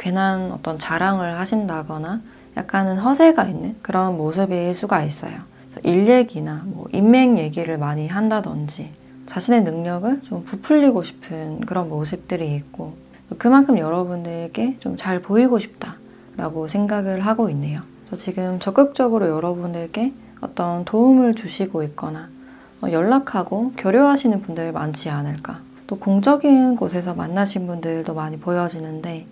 A: 괜한 어떤 자랑을 하신다거나 약간은 허세가 있는 그런 모습일 수가 있어요. 그래서 일 얘기나 인맥 얘기를 많이 한다든지 자신의 능력을 좀 부풀리고 싶은 그런 모습들이 있고 그만큼 여러분들에게 좀 잘 보이고 싶다라고 생각을 하고 있네요. 그래서 지금 적극적으로 여러분들께 어떤 도움을 주시고 있거나 연락하고 교류하시는 분들 많지 않을까. 또 공적인 곳에서 만나신 분들도 많이 보여지는데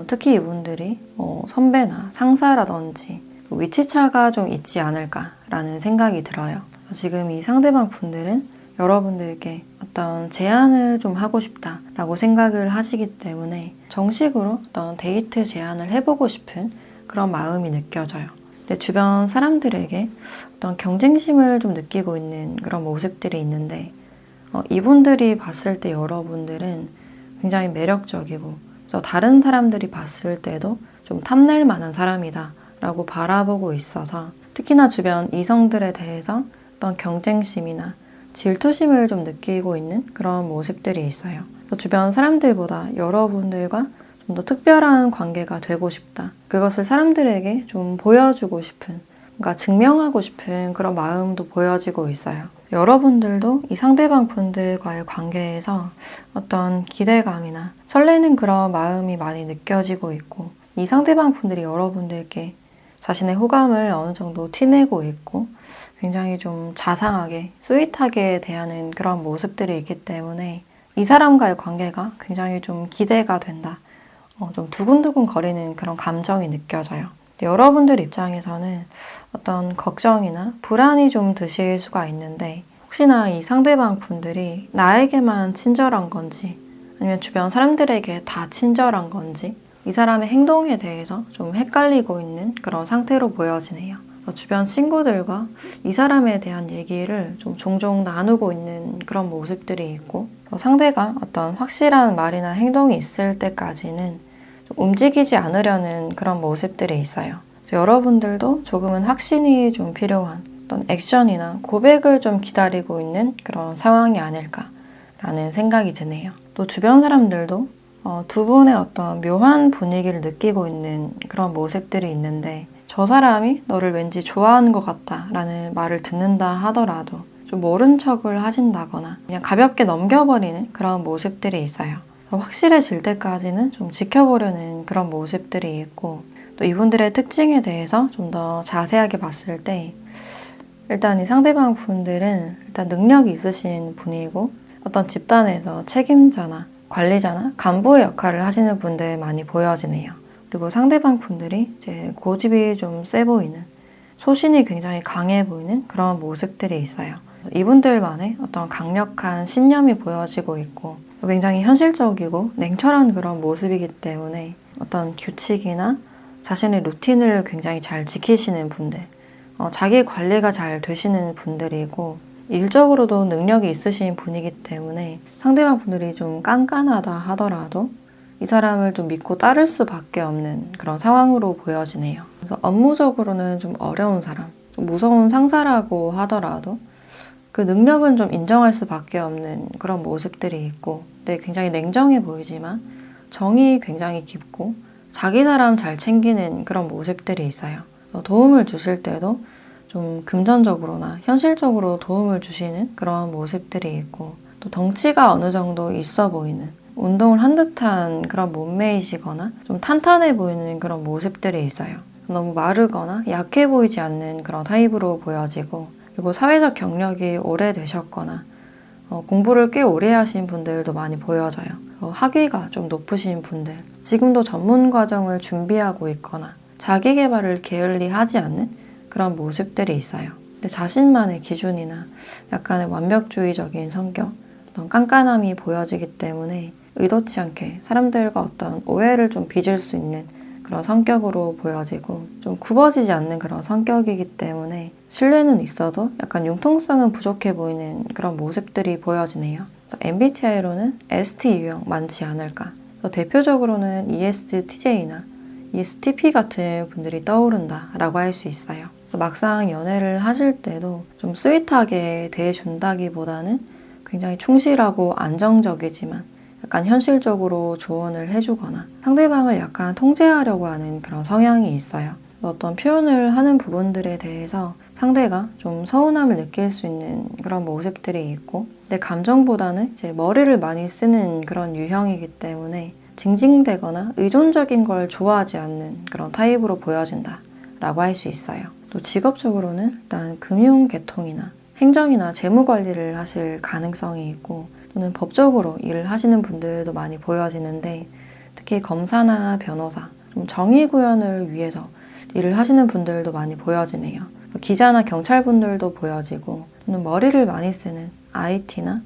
A: 특히 이분들이 선배나 상사라든지 위치차가 좀 있지 않을까라는 생각이 들어요. 지금 이 상대방 분들은 여러분들께 어떤 제안을 좀 하고 싶다라고 생각을 하시기 때문에 정식으로 어떤 데이트 제안을 해보고 싶은 그런 마음이 느껴져요. 근데 주변 사람들에게 어떤 경쟁심을 좀 느끼고 있는 그런 모습들이 있는데 이분들이 봤을 때 여러분들은 굉장히 매력적이고 다른 사람들이 봤을 때도 좀 탐낼 만한 사람이다 라고 바라보고 있어서 특히나 주변 이성들에 대해서 어떤 경쟁심이나 질투심을 좀 느끼고 있는 그런 모습들이 있어요. 주변 사람들보다 여러분들과 좀 더 특별한 관계가 되고 싶다. 그것을 사람들에게 좀 보여주고 싶은, 뭔가 증명하고 싶은 그런 마음도 보여지고 있어요. 여러분들도 이 상대방 분들과의 관계에서 어떤 기대감이나 설레는 그런 마음이 많이 느껴지고 있고, 이 상대방 분들이 여러분들께 자신의 호감을 어느 정도 티내고 있고 굉장히 좀 자상하게, 스윗하게 대하는 그런 모습들이 있기 때문에 이 사람과의 관계가 굉장히 좀 기대가 된다. 좀 두근두근 거리는 그런 감정이 느껴져요. 여러분들 입장에서는 어떤 걱정이나 불안이 좀 드실 수가 있는데 혹시나 이 상대방 분들이 나에게만 친절한 건지 아니면 주변 사람들에게 다 친절한 건지 이 사람의 행동에 대해서 좀 헷갈리고 있는 그런 상태로 보여지네요. 주변 친구들과 이 사람에 대한 얘기를 좀 종종 나누고 있는 그런 모습들이 있고 상대가 어떤 확실한 말이나 행동이 있을 때까지는 좀 움직이지 않으려는 그런 모습들이 있어요. 그래서 여러분들도 조금은 확신이 좀 필요한 어떤 액션이나 고백을 좀 기다리고 있는 그런 상황이 아닐까라는 생각이 드네요. 또 주변 사람들도 두 분의 어떤 묘한 분위기를 느끼고 있는 그런 모습들이 있는데 저 사람이 너를 왠지 좋아하는 것 같다라는 말을 듣는다 하더라도 좀 모른 척을 하신다거나 그냥 가볍게 넘겨버리는 그런 모습들이 있어요. 확실해질 때까지는 좀 지켜보려는 그런 모습들이 있고 또 이분들의 특징에 대해서 좀 더 자세하게 봤을 때 일단 이 상대방 분들은 일단 능력이 있으신 분이고 어떤 집단에서 책임자나 관리자나 간부의 역할을 하시는 분들 많이 보여지네요. 그리고 상대방 분들이 이제 고집이 좀 세 보이는, 소신이 굉장히 강해 보이는 그런 모습들이 있어요. 이분들만의 어떤 강력한 신념이 보여지고 있고 굉장히 현실적이고 냉철한 그런 모습이기 때문에 어떤 규칙이나 자신의 루틴을 굉장히 잘 지키시는 분들, 자기 관리가 잘 되시는 분들이고 일적으로도 능력이 있으신 분이기 때문에 상대방 분들이 좀 깐깐하다 하더라도 이 사람을 좀 믿고 따를 수밖에 없는 그런 상황으로 보여지네요. 그래서 업무적으로는 좀 어려운 사람, 좀 무서운 상사라고 하더라도 그 능력은 좀 인정할 수밖에 없는 그런 모습들이 있고 근데 굉장히 냉정해 보이지만 정이 굉장히 깊고 자기 사람 잘 챙기는 그런 모습들이 있어요. 도움을 주실 때도 좀 금전적으로나 현실적으로 도움을 주시는 그런 모습들이 있고 또 덩치가 어느 정도 있어 보이는 운동을 한 듯한 그런 몸매이시거나 좀 탄탄해 보이는 그런 모습들이 있어요. 너무 마르거나 약해 보이지 않는 그런 타입으로 보여지고 그리고 사회적 경력이 오래되셨거나 공부를 꽤 오래 하신 분들도 많이 보여져요. 학위가 좀 높으신 분들, 지금도 전문 과정을 준비하고 있거나 자기 개발을 게을리 하지 않는 그런 모습들이 있어요. 근데 자신만의 기준이나 약간의 완벽주의적인 성격, 어떤 깐깐함이 보여지기 때문에 의도치 않게 사람들과 어떤 오해를 좀 빚을 수 있는 그런 성격으로 보여지고 좀 굽어지지 않는 그런 성격이기 때문에 신뢰는 있어도 약간 융통성은 부족해 보이는 그런 모습들이 보여지네요. MBTI로는 ST 유형 많지 않을까. 대표적으로는 ESTJ나 ESTP 같은 분들이 떠오른다라고 할 수 있어요. 막상 연애를 하실 때도 좀 스윗하게 대해준다기보다는 굉장히 충실하고 안정적이지만 약간 현실적으로 조언을 해주거나 상대방을 약간 통제하려고 하는 그런 성향이 있어요. 어떤 표현을 하는 부분들에 대해서 상대가 좀 서운함을 느낄 수 있는 그런 모습들이 있고 내 감정보다는 이제 머리를 많이 쓰는 그런 유형이기 때문에 징징대거나 의존적인 걸 좋아하지 않는 그런 타입으로 보여진다라고 할 수 있어요. 또 직업적으로는 일단 금융 계통이나 행정이나 재무 관리를 하실 가능성이 있고 또는 법적으로 일을 하시는 분들도 많이 보여지는데 특히 검사나 변호사, 좀 정의 구현을 위해서 일을 하시는 분들도 많이 보여지네요. 기자나 경찰분들도 보여지고 또는 머리를 많이 쓰는 IT나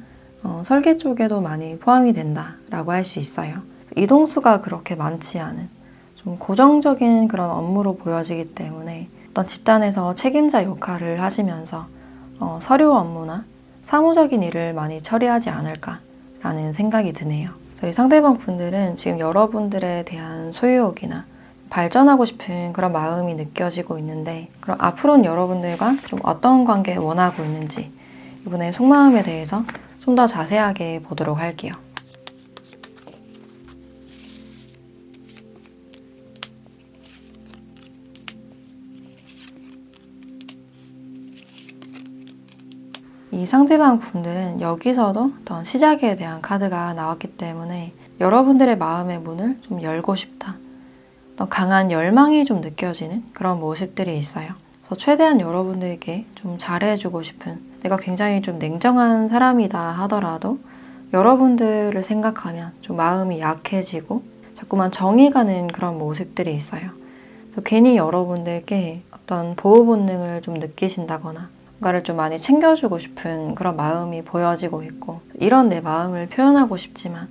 A: 설계 쪽에도 많이 포함이 된다라고 할 수 있어요. 이동수가 그렇게 많지 않은 좀 고정적인 그런 업무로 보여지기 때문에 어떤 집단에서 책임자 역할을 하시면서 서류 업무나 사무적인 일을 많이 처리하지 않을까라는 생각이 드네요. 저희 상대방 분들은 지금 여러분들에 대한 소유욕이나 발전하고 싶은 그런 마음이 느껴지고 있는데, 그럼 앞으로는 여러분들과 좀 어떤 관계 원하고 있는지 이번에 속마음에 대해서 좀 더 자세하게 보도록 할게요. 이 상대방 분들은 여기서도 어떤 시작에 대한 카드가 나왔기 때문에 여러분들의 마음의 문을 좀 열고 싶다. 어떤 강한 열망이 좀 느껴지는 그런 모습들이 있어요. 그래서 최대한 여러분들에게 좀 잘해주고 싶은, 내가 굉장히 좀 냉정한 사람이다 하더라도 여러분들을 생각하면 좀 마음이 약해지고 자꾸만 정이 가는 그런 모습들이 있어요. 그래서 괜히 여러분들께 어떤 보호 본능을 좀 느끼신다거나 뭔가를 좀 많이 챙겨주고 싶은 그런 마음이 보여지고 있고, 이런 내 마음을 표현하고 싶지만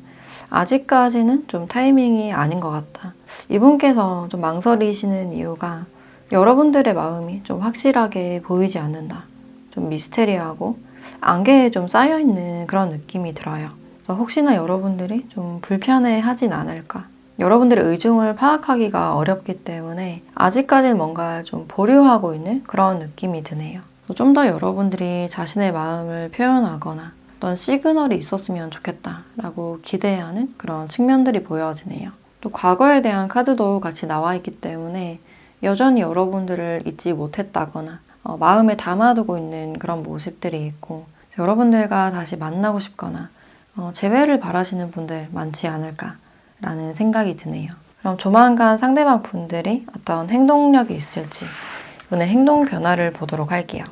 A: 아직까지는 좀 타이밍이 아닌 것 같다. 이분께서 좀 망설이시는 이유가 여러분들의 마음이 좀 확실하게 보이지 않는다. 좀 미스테리하고 안개에 좀 쌓여있는 그런 느낌이 들어요. 그래서 혹시나 여러분들이 좀 불편해하진 않을까. 여러분들의 의중을 파악하기가 어렵기 때문에 아직까지는 뭔가 좀 보류하고 있는 그런 느낌이 드네요. 좀 더 여러분들이 자신의 마음을 표현하거나 어떤 시그널이 있었으면 좋겠다라고 기대하는 그런 측면들이 보여지네요. 또 과거에 대한 카드도 같이 나와 있기 때문에 여전히 여러분들을 잊지 못했다거나 마음에 담아두고 있는 그런 모습들이 있고, 여러분들과 다시 만나고 싶거나 재회를 바라시는 분들 많지 않을까라는 생각이 드네요. 그럼 조만간 상대방 분들이 어떤 행동력이 있을지 이번에 행동 변화를 보도록 할게요.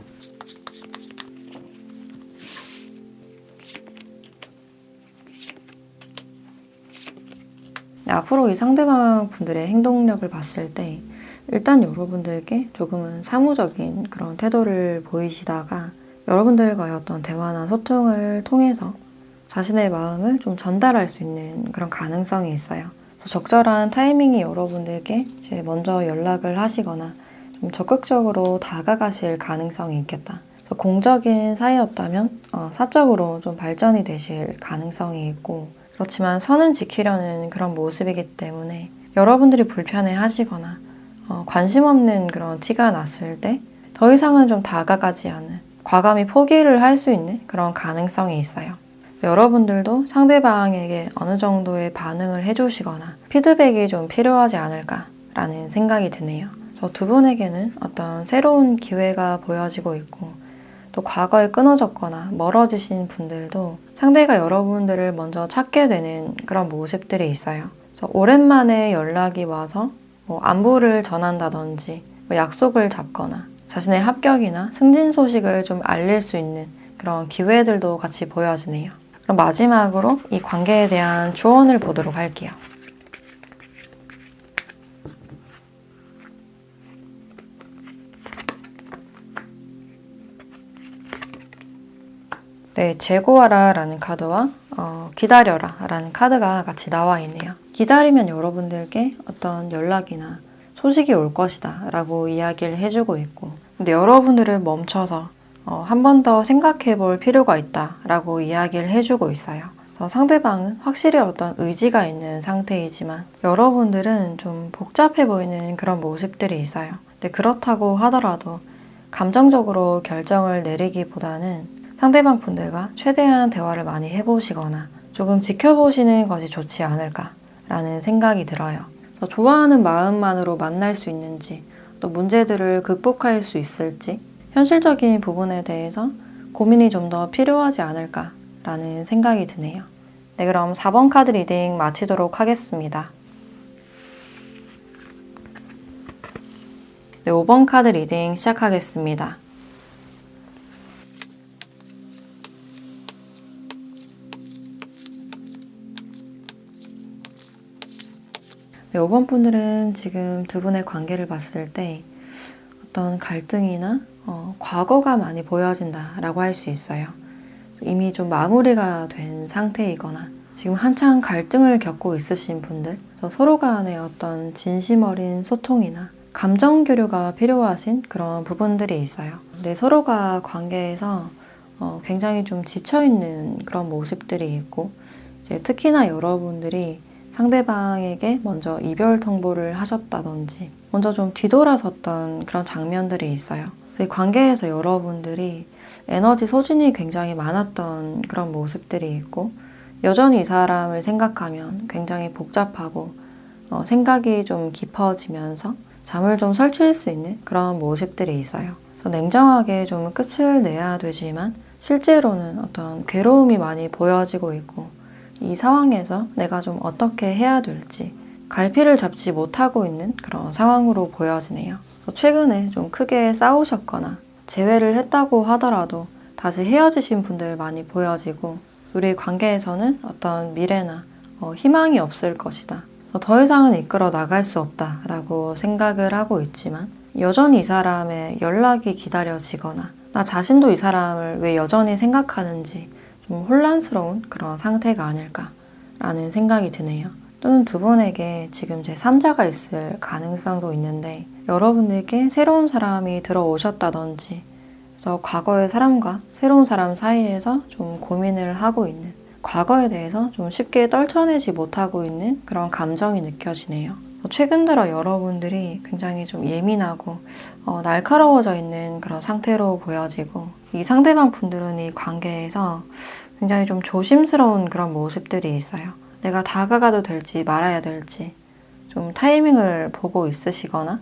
A: 앞으로 이 상대방 분들의 행동력을 봤을 때 일단 여러분들께 조금은 사무적인 그런 태도를 보이시다가 여러분들과의 어떤 대화나 소통을 통해서 자신의 마음을 좀 전달할 수 있는 그런 가능성이 있어요. 그래서 적절한 타이밍이 여러분들께 이제 먼저 연락을 하시거나 좀 적극적으로 다가가실 가능성이 있겠다. 그래서 공적인 사이였다면 사적으로 좀 발전이 되실 가능성이 있고, 그렇지만 선은 지키려는 그런 모습이기 때문에 여러분들이 불편해 하시거나 관심 없는 그런 티가 났을 때 더 이상은 좀 다가가지 않은, 과감히 포기를 할 수 있는 그런 가능성이 있어요. 여러분들도 상대방에게 어느 정도의 반응을 해주시거나 피드백이 좀 필요하지 않을까라는 생각이 드네요. 저 두 분에게는 어떤 새로운 기회가 보여지고 있고, 또 과거에 끊어졌거나 멀어지신 분들도 상대가 여러분들을 먼저 찾게 되는 그런 모습들이 있어요. 그래서 오랜만에 연락이 와서 안부를 전한다든지 약속을 잡거나 자신의 합격이나 승진 소식을 좀 알릴 수 있는 그런 기회들도 같이 보여지네요. 그럼 마지막으로 이 관계에 대한 조언을 보도록 할게요. 네, 재고하라 라는 카드와 기다려라 라는 카드가 같이 나와 있네요. 기다리면 여러분들께 어떤 연락이나 소식이 올 것이다 라고 이야기를 해주고 있고, 근데 여러분들은 멈춰서 한 번 더 생각해 볼 필요가 있다 라고 이야기를 해주고 있어요. 그래서 상대방은 확실히 어떤 의지가 있는 상태이지만 여러분들은 좀 복잡해 보이는 그런 모습들이 있어요. 근데 그렇다고 하더라도 감정적으로 결정을 내리기보다는 상대방 분들과 최대한 대화를 많이 해보시거나 조금 지켜보시는 것이 좋지 않을까라는 생각이 들어요. 그래서 좋아하는 마음만으로 만날 수 있는지, 또 문제들을 극복할 수 있을지, 현실적인 부분에 대해서 고민이 좀 더 필요하지 않을까라는 생각이 드네요. 네, 그럼 4번 카드 리딩 마치도록 하겠습니다. 네, 5번 카드 리딩 시작하겠습니다. 네, 5번 분들은 지금 두 분의 관계를 봤을 때 어떤 갈등이나 과거가 많이 보여진다라고 할 수 있어요. 이미 좀 마무리가 된 상태이거나 지금 한창 갈등을 겪고 있으신 분들, 그래서 서로 간의 어떤 진심 어린 소통이나 감정 교류가 필요하신 그런 부분들이 있어요. 근데 서로가 관계에서 굉장히 좀 지쳐있는 그런 모습들이 있고, 이제 특히나 여러분들이 상대방에게 먼저 이별 통보를 하셨다든지 먼저 좀 뒤돌아섰던 그런 장면들이 있어요. 그래서 이 관계에서 여러분들이 에너지 소진이 굉장히 많았던 그런 모습들이 있고 여전히 이 사람을 생각하면 굉장히 복잡하고 생각이 좀 깊어지면서 잠을 좀 설칠 수 있는 그런 모습들이 있어요. 그래서 냉정하게 좀 끝을 내야 되지만 실제로는 어떤 괴로움이 많이 보여지고 있고 이 상황에서 내가 좀 어떻게 해야 될지 갈피를 잡지 못하고 있는 그런 상황으로 보여지네요. 최근에 좀 크게 싸우셨거나 재회를 했다고 하더라도 다시 헤어지신 분들 많이 보여지고 우리 관계에서는 어떤 미래나 희망이 없을 것이다. 더 이상은 이끌어 나갈 수 없다라고 생각을 하고 있지만 여전히 이 사람의 연락이 기다려지거나 나 자신도 이 사람을 왜 여전히 생각하는지 좀 혼란스러운 그런 상태가 아닐까라는 생각이 드네요. 또는 두 분에게 지금 제3자가 있을 가능성도 있는데 여러분에게 새로운 사람이 들어오셨다든지 그래서 과거의 사람과 새로운 사람 사이에서 좀 고민을 하고 있는 과거에 대해서 좀 쉽게 떨쳐내지 못하고 있는 그런 감정이 느껴지네요. 최근 들어 여러분들이 굉장히 좀 예민하고 날카로워져 있는 그런 상태로 보여지고 이 상대방 분들은 이 관계에서 굉장히 좀 조심스러운 그런 모습들이 있어요. 내가 다가가도 될지 말아야 될지 좀 타이밍을 보고 있으시거나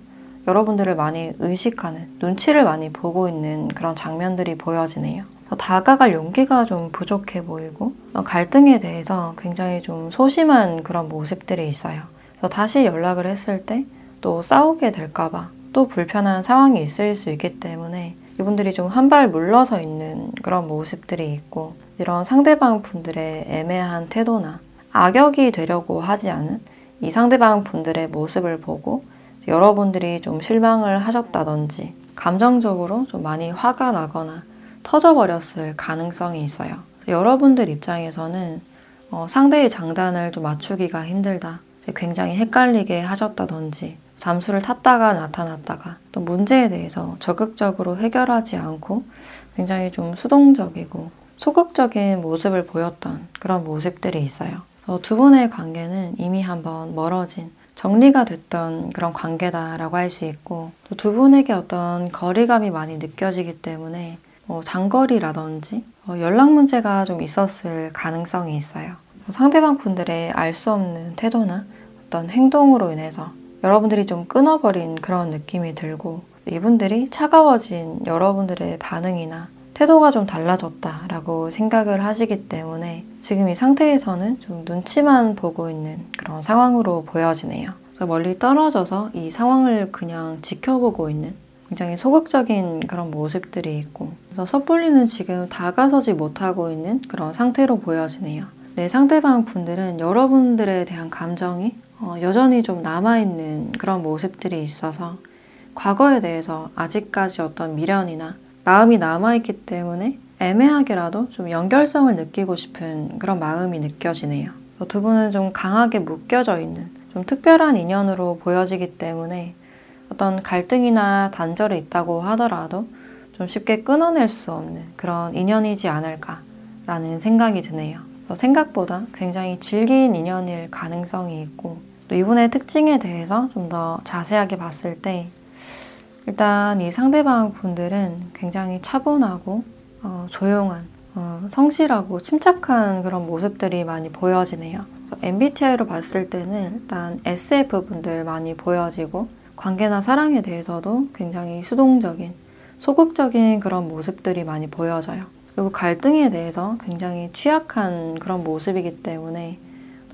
A: 여러분들을 많이 의식하는 눈치를 많이 보고 있는 그런 장면들이 보여지네요. 다가갈 용기가 좀 부족해 보이고 갈등에 대해서 굉장히 좀 소심한 그런 모습들이 있어요. 그래서 다시 연락을 했을 때 또 싸우게 될까봐 또 불편한 상황이 있을 수 있기 때문에 이분들이 좀 한 발 물러서 있는 그런 모습들이 있고 이런 상대방 분들의 애매한 태도나 악역이 되려고 하지 않은 이 상대방 분들의 모습을 보고 여러분들이 좀 실망을 하셨다든지 감정적으로 좀 많이 화가 나거나 터져버렸을 가능성이 있어요. 여러분들 입장에서는 상대의 장단을 좀 맞추기가 힘들다. 굉장히 헷갈리게 하셨다든지 잠수를 탔다가 나타났다가 또 문제에 대해서 적극적으로 해결하지 않고 굉장히 좀 수동적이고 소극적인 모습을 보였던 그런 모습들이 있어요. 두 분의 관계는 이미 한번 멀어진 정리가 됐던 그런 관계다라고 할 수 있고 또 두 분에게 어떤 거리감이 많이 느껴지기 때문에 장거리라든지 연락 문제가 좀 있었을 가능성이 있어요. 상대방 분들의 알 수 없는 태도나 어떤 행동으로 인해서 여러분들이 좀 끊어버린 그런 느낌이 들고 이분들이 차가워진 여러분들의 반응이나 태도가 좀 달라졌다라고 생각을 하시기 때문에 지금 이 상태에서는 좀 눈치만 보고 있는 그런 상황으로 보여지네요. 그래서 멀리 떨어져서 이 상황을 그냥 지켜보고 있는 굉장히 소극적인 그런 모습들이 있고 그래서 섣불리는 지금 다가서지 못하고 있는 그런 상태로 보여지네요. 네, 상대방 분들은 여러분들에 대한 감정이 여전히 좀 남아있는 그런 모습들이 있어서 과거에 대해서 아직까지 어떤 미련이나 마음이 남아있기 때문에 애매하게라도 좀 연결성을 느끼고 싶은 그런 마음이 느껴지네요. 두 분은 좀 강하게 묶여져 있는 좀 특별한 인연으로 보여지기 때문에 어떤 갈등이나 단절이 있다고 하더라도 좀 쉽게 끊어낼 수 없는 그런 인연이지 않을까라는 생각이 드네요. 생각보다 굉장히 질긴 인연일 가능성이 있고 또 이분의 특징에 대해서 좀 더 자세하게 봤을 때 일단 이 상대방 분들은 굉장히 차분하고 조용한 성실하고 침착한 그런 모습들이 많이 보여지네요. MBTI로 봤을 때는 일단 SF분들 많이 보여지고 관계나 사랑에 대해서도 굉장히 수동적인 소극적인 그런 모습들이 많이 보여져요. 그리고 갈등에 대해서 굉장히 취약한 그런 모습이기 때문에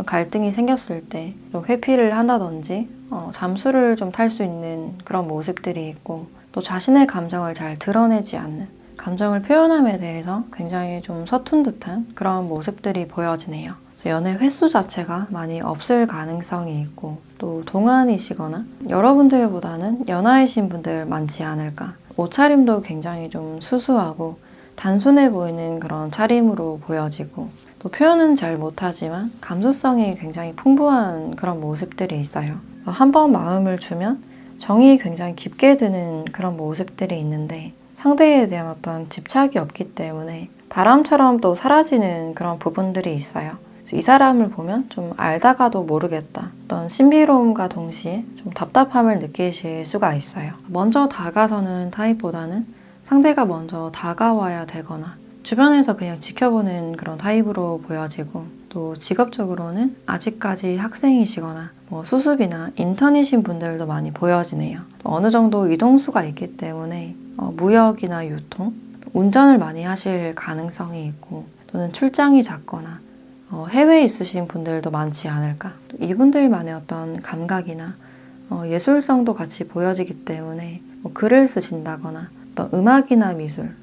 A: 갈등이 생겼을 때 좀 회피를 한다든지 잠수를 좀 탈 수 있는 그런 모습들이 있고 또 자신의 감정을 잘 드러내지 않는 감정을 표현함에 대해서 굉장히 좀 서툰 듯한 그런 모습들이 보여지네요. 연애 횟수 자체가 많이 없을 가능성이 있고 또 동안이시거나 여러분들보다는 연하이신 분들 많지 않을까. 옷차림도 굉장히 좀 수수하고 단순해 보이는 그런 차림으로 보여지고 또 표현은 잘 못하지만 감수성이 굉장히 풍부한 그런 모습들이 있어요. 한번 마음을 주면 정이 굉장히 깊게 드는 그런 모습들이 있는데 상대에 대한 어떤 집착이 없기 때문에 바람처럼 또 사라지는 그런 부분들이 있어요. 그래서 이 사람을 보면 좀 알다가도 모르겠다. 어떤 신비로움과 동시에 좀 답답함을 느끼실 수가 있어요. 먼저 다가서는 타입보다는 상대가 먼저 다가와야 되거나 주변에서 그냥 지켜보는 그런 타입으로 보여지고, 또 직업적으로는 아직까지 학생이시거나 수습이나 인턴이신 분들도 많이 보여지네요. 또 어느 정도 이동수가 있기 때문에 무역이나 유통, 운전을 많이 하실 가능성이 있고, 또는 출장이 잦거나 해외에 있으신 분들도 많지 않을까. 이분들만의 어떤 감각이나 예술성도 같이 보여지기 때문에 글을 쓰신다거나 또 음악이나 미술,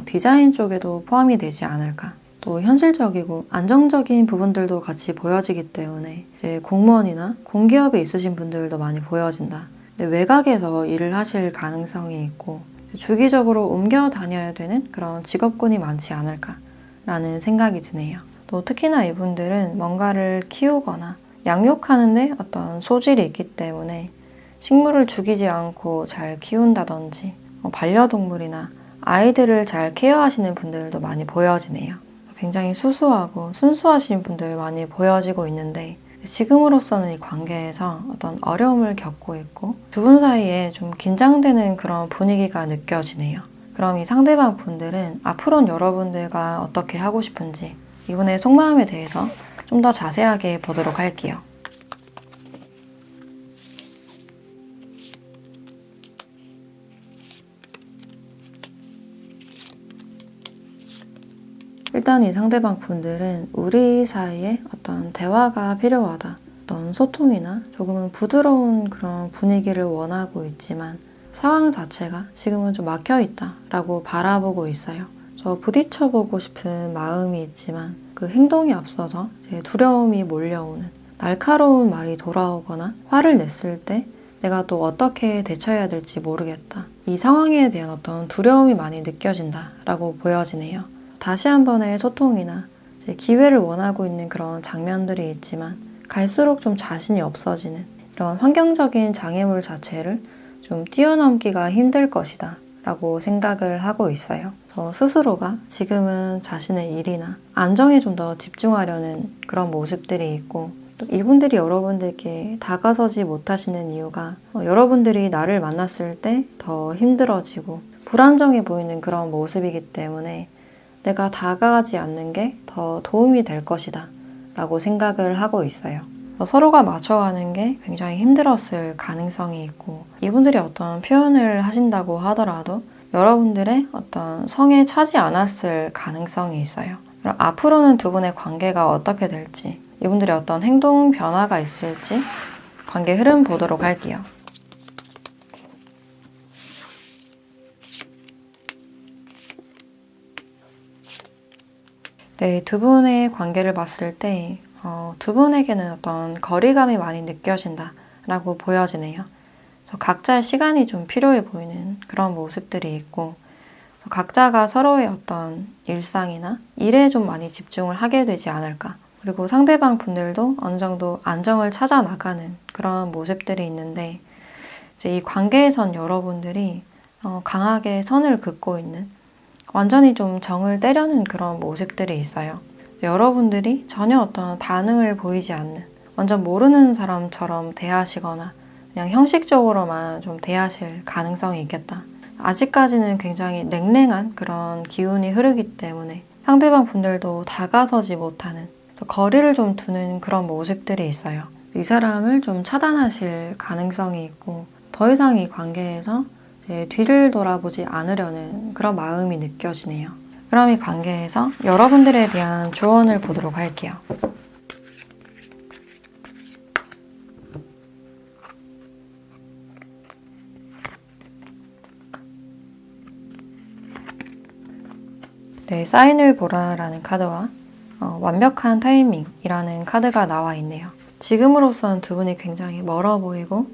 A: 디자인 쪽에도 포함이 되지 않을까. 또 현실적이고 안정적인 부분들도 같이 보여지기 때문에 이제 공무원이나 공기업에 있으신 분들도 많이 보여진다. 근데 외곽에서 일을 하실 가능성이 있고 주기적으로 옮겨 다녀야 되는 그런 직업군이 많지 않을까라는 생각이 드네요. 또 특히나 이분들은 뭔가를 키우거나 양육하는데 어떤 소질이 있기 때문에 식물을 죽이지 않고 잘 키운다든지 반려동물이나 아이들을 잘 케어하시는 분들도 많이 보여지네요. 굉장히 수수하고 순수하신 분들 많이 보여지고 있는데, 지금으로서는 이 관계에서 어떤 어려움을 겪고 있고 두 분 사이에 좀 긴장되는 그런 분위기가 느껴지네요. 그럼 이 상대방 분들은 앞으로는 여러분들과 어떻게 하고 싶은지, 이분의 속마음에 대해서 좀 더 자세하게 보도록 할게요. 일단 이 상대방 분들은 우리 사이에 어떤 대화가 필요하다, 어떤 소통이나 조금은 부드러운 그런 분위기를 원하고 있지만 상황 자체가 지금은 좀 막혀있다 라고 바라보고 있어요. 저 부딪혀보고 싶은 마음이 있지만 그 행동이 앞서서 제 두려움이 몰려오는, 날카로운 말이 돌아오거나 화를 냈을 때 내가 또 어떻게 대처해야 될지 모르겠다, 이 상황에 대한 어떤 두려움이 많이 느껴진다 라고 보여지네요. 다시 한 번의 소통이나 기회를 원하고 있는 그런 장면들이 있지만 갈수록 좀 자신이 없어지는 이런 환경적인 장애물 자체를 좀 뛰어넘기가 힘들 것이다 라고 생각을 하고 있어요. 저 스스로가 지금은 자신의 일이나 안정에 좀 더 집중하려는 그런 모습들이 있고, 또 이분들이 여러분들께 다가서지 못하시는 이유가 여러분들이 나를 만났을 때 더 힘들어지고 불안정해 보이는 그런 모습이기 때문에 내가 다가가지 않는 게 더 도움이 될 것이다 라고 생각을 하고 있어요. 서로가 맞춰가는 게 굉장히 힘들었을 가능성이 있고, 이분들이 어떤 표현을 하신다고 하더라도 여러분들의 어떤 성에 차지 않았을 가능성이 있어요. 그럼 앞으로는 두 분의 관계가 어떻게 될지, 이분들의 어떤 행동 변화가 있을지 관계 흐름 보도록 할게요. 네, 두 분의 관계를 봤을 때 두 분에게는 어떤 거리감이 많이 느껴진다 라고 보여지네요. 각자의 시간이 좀 필요해 보이는 그런 모습들이 있고, 각자가 서로의 어떤 일상이나 일에 좀 많이 집중을 하게 되지 않을까. 그리고 상대방 분들도 어느 정도 안정을 찾아 나가는 그런 모습들이 있는데, 이제 이 관계에선 여러분들이 강하게 선을 긋고 있는, 완전히 좀 정을 때려는 그런 모습들이 있어요. 여러분들이 전혀 어떤 반응을 보이지 않는, 완전 모르는 사람처럼 대하시거나 그냥 형식적으로만 좀 대하실 가능성이 있겠다. 아직까지는 굉장히 냉랭한 그런 기운이 흐르기 때문에 상대방 분들도 다가서지 못하는, 거리를 좀 두는 그런 모습들이 있어요. 이 사람을 좀 차단하실 가능성이 있고, 더 이상 이 관계에서 뒤를 돌아보지 않으려는 그런 마음이 느껴지네요. 그럼 이 관계에서 여러분들에 대한 조언을 보도록 할게요. 네, 사인을 보라라는 카드와 완벽한 타이밍이라는 카드가 나와 있네요. 지금으로선 두 분이 굉장히 멀어 보이고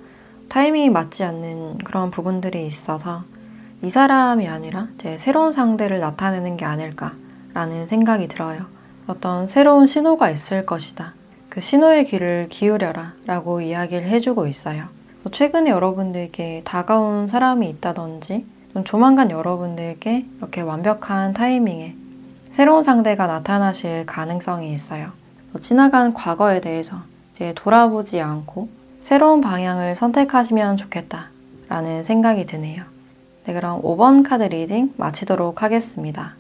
A: 타이밍이 맞지 않는 그런 부분들이 있어서 이 사람이 아니라 제 새로운 상대를 나타내는 게 아닐까라는 생각이 들어요. 어떤 새로운 신호가 있을 것이다. 그 신호의 귀를 기울여라 라고 이야기를 해주고 있어요. 최근에 여러분들께 다가온 사람이 있다든지 좀 조만간 여러분들께 이렇게 완벽한 타이밍에 새로운 상대가 나타나실 가능성이 있어요. 지나간 과거에 대해서 이제 돌아보지 않고 새로운 방향을 선택하시면 좋겠다라는 생각이 드네요. 네, 그럼 5번 카드 리딩 마치도록 하겠습니다.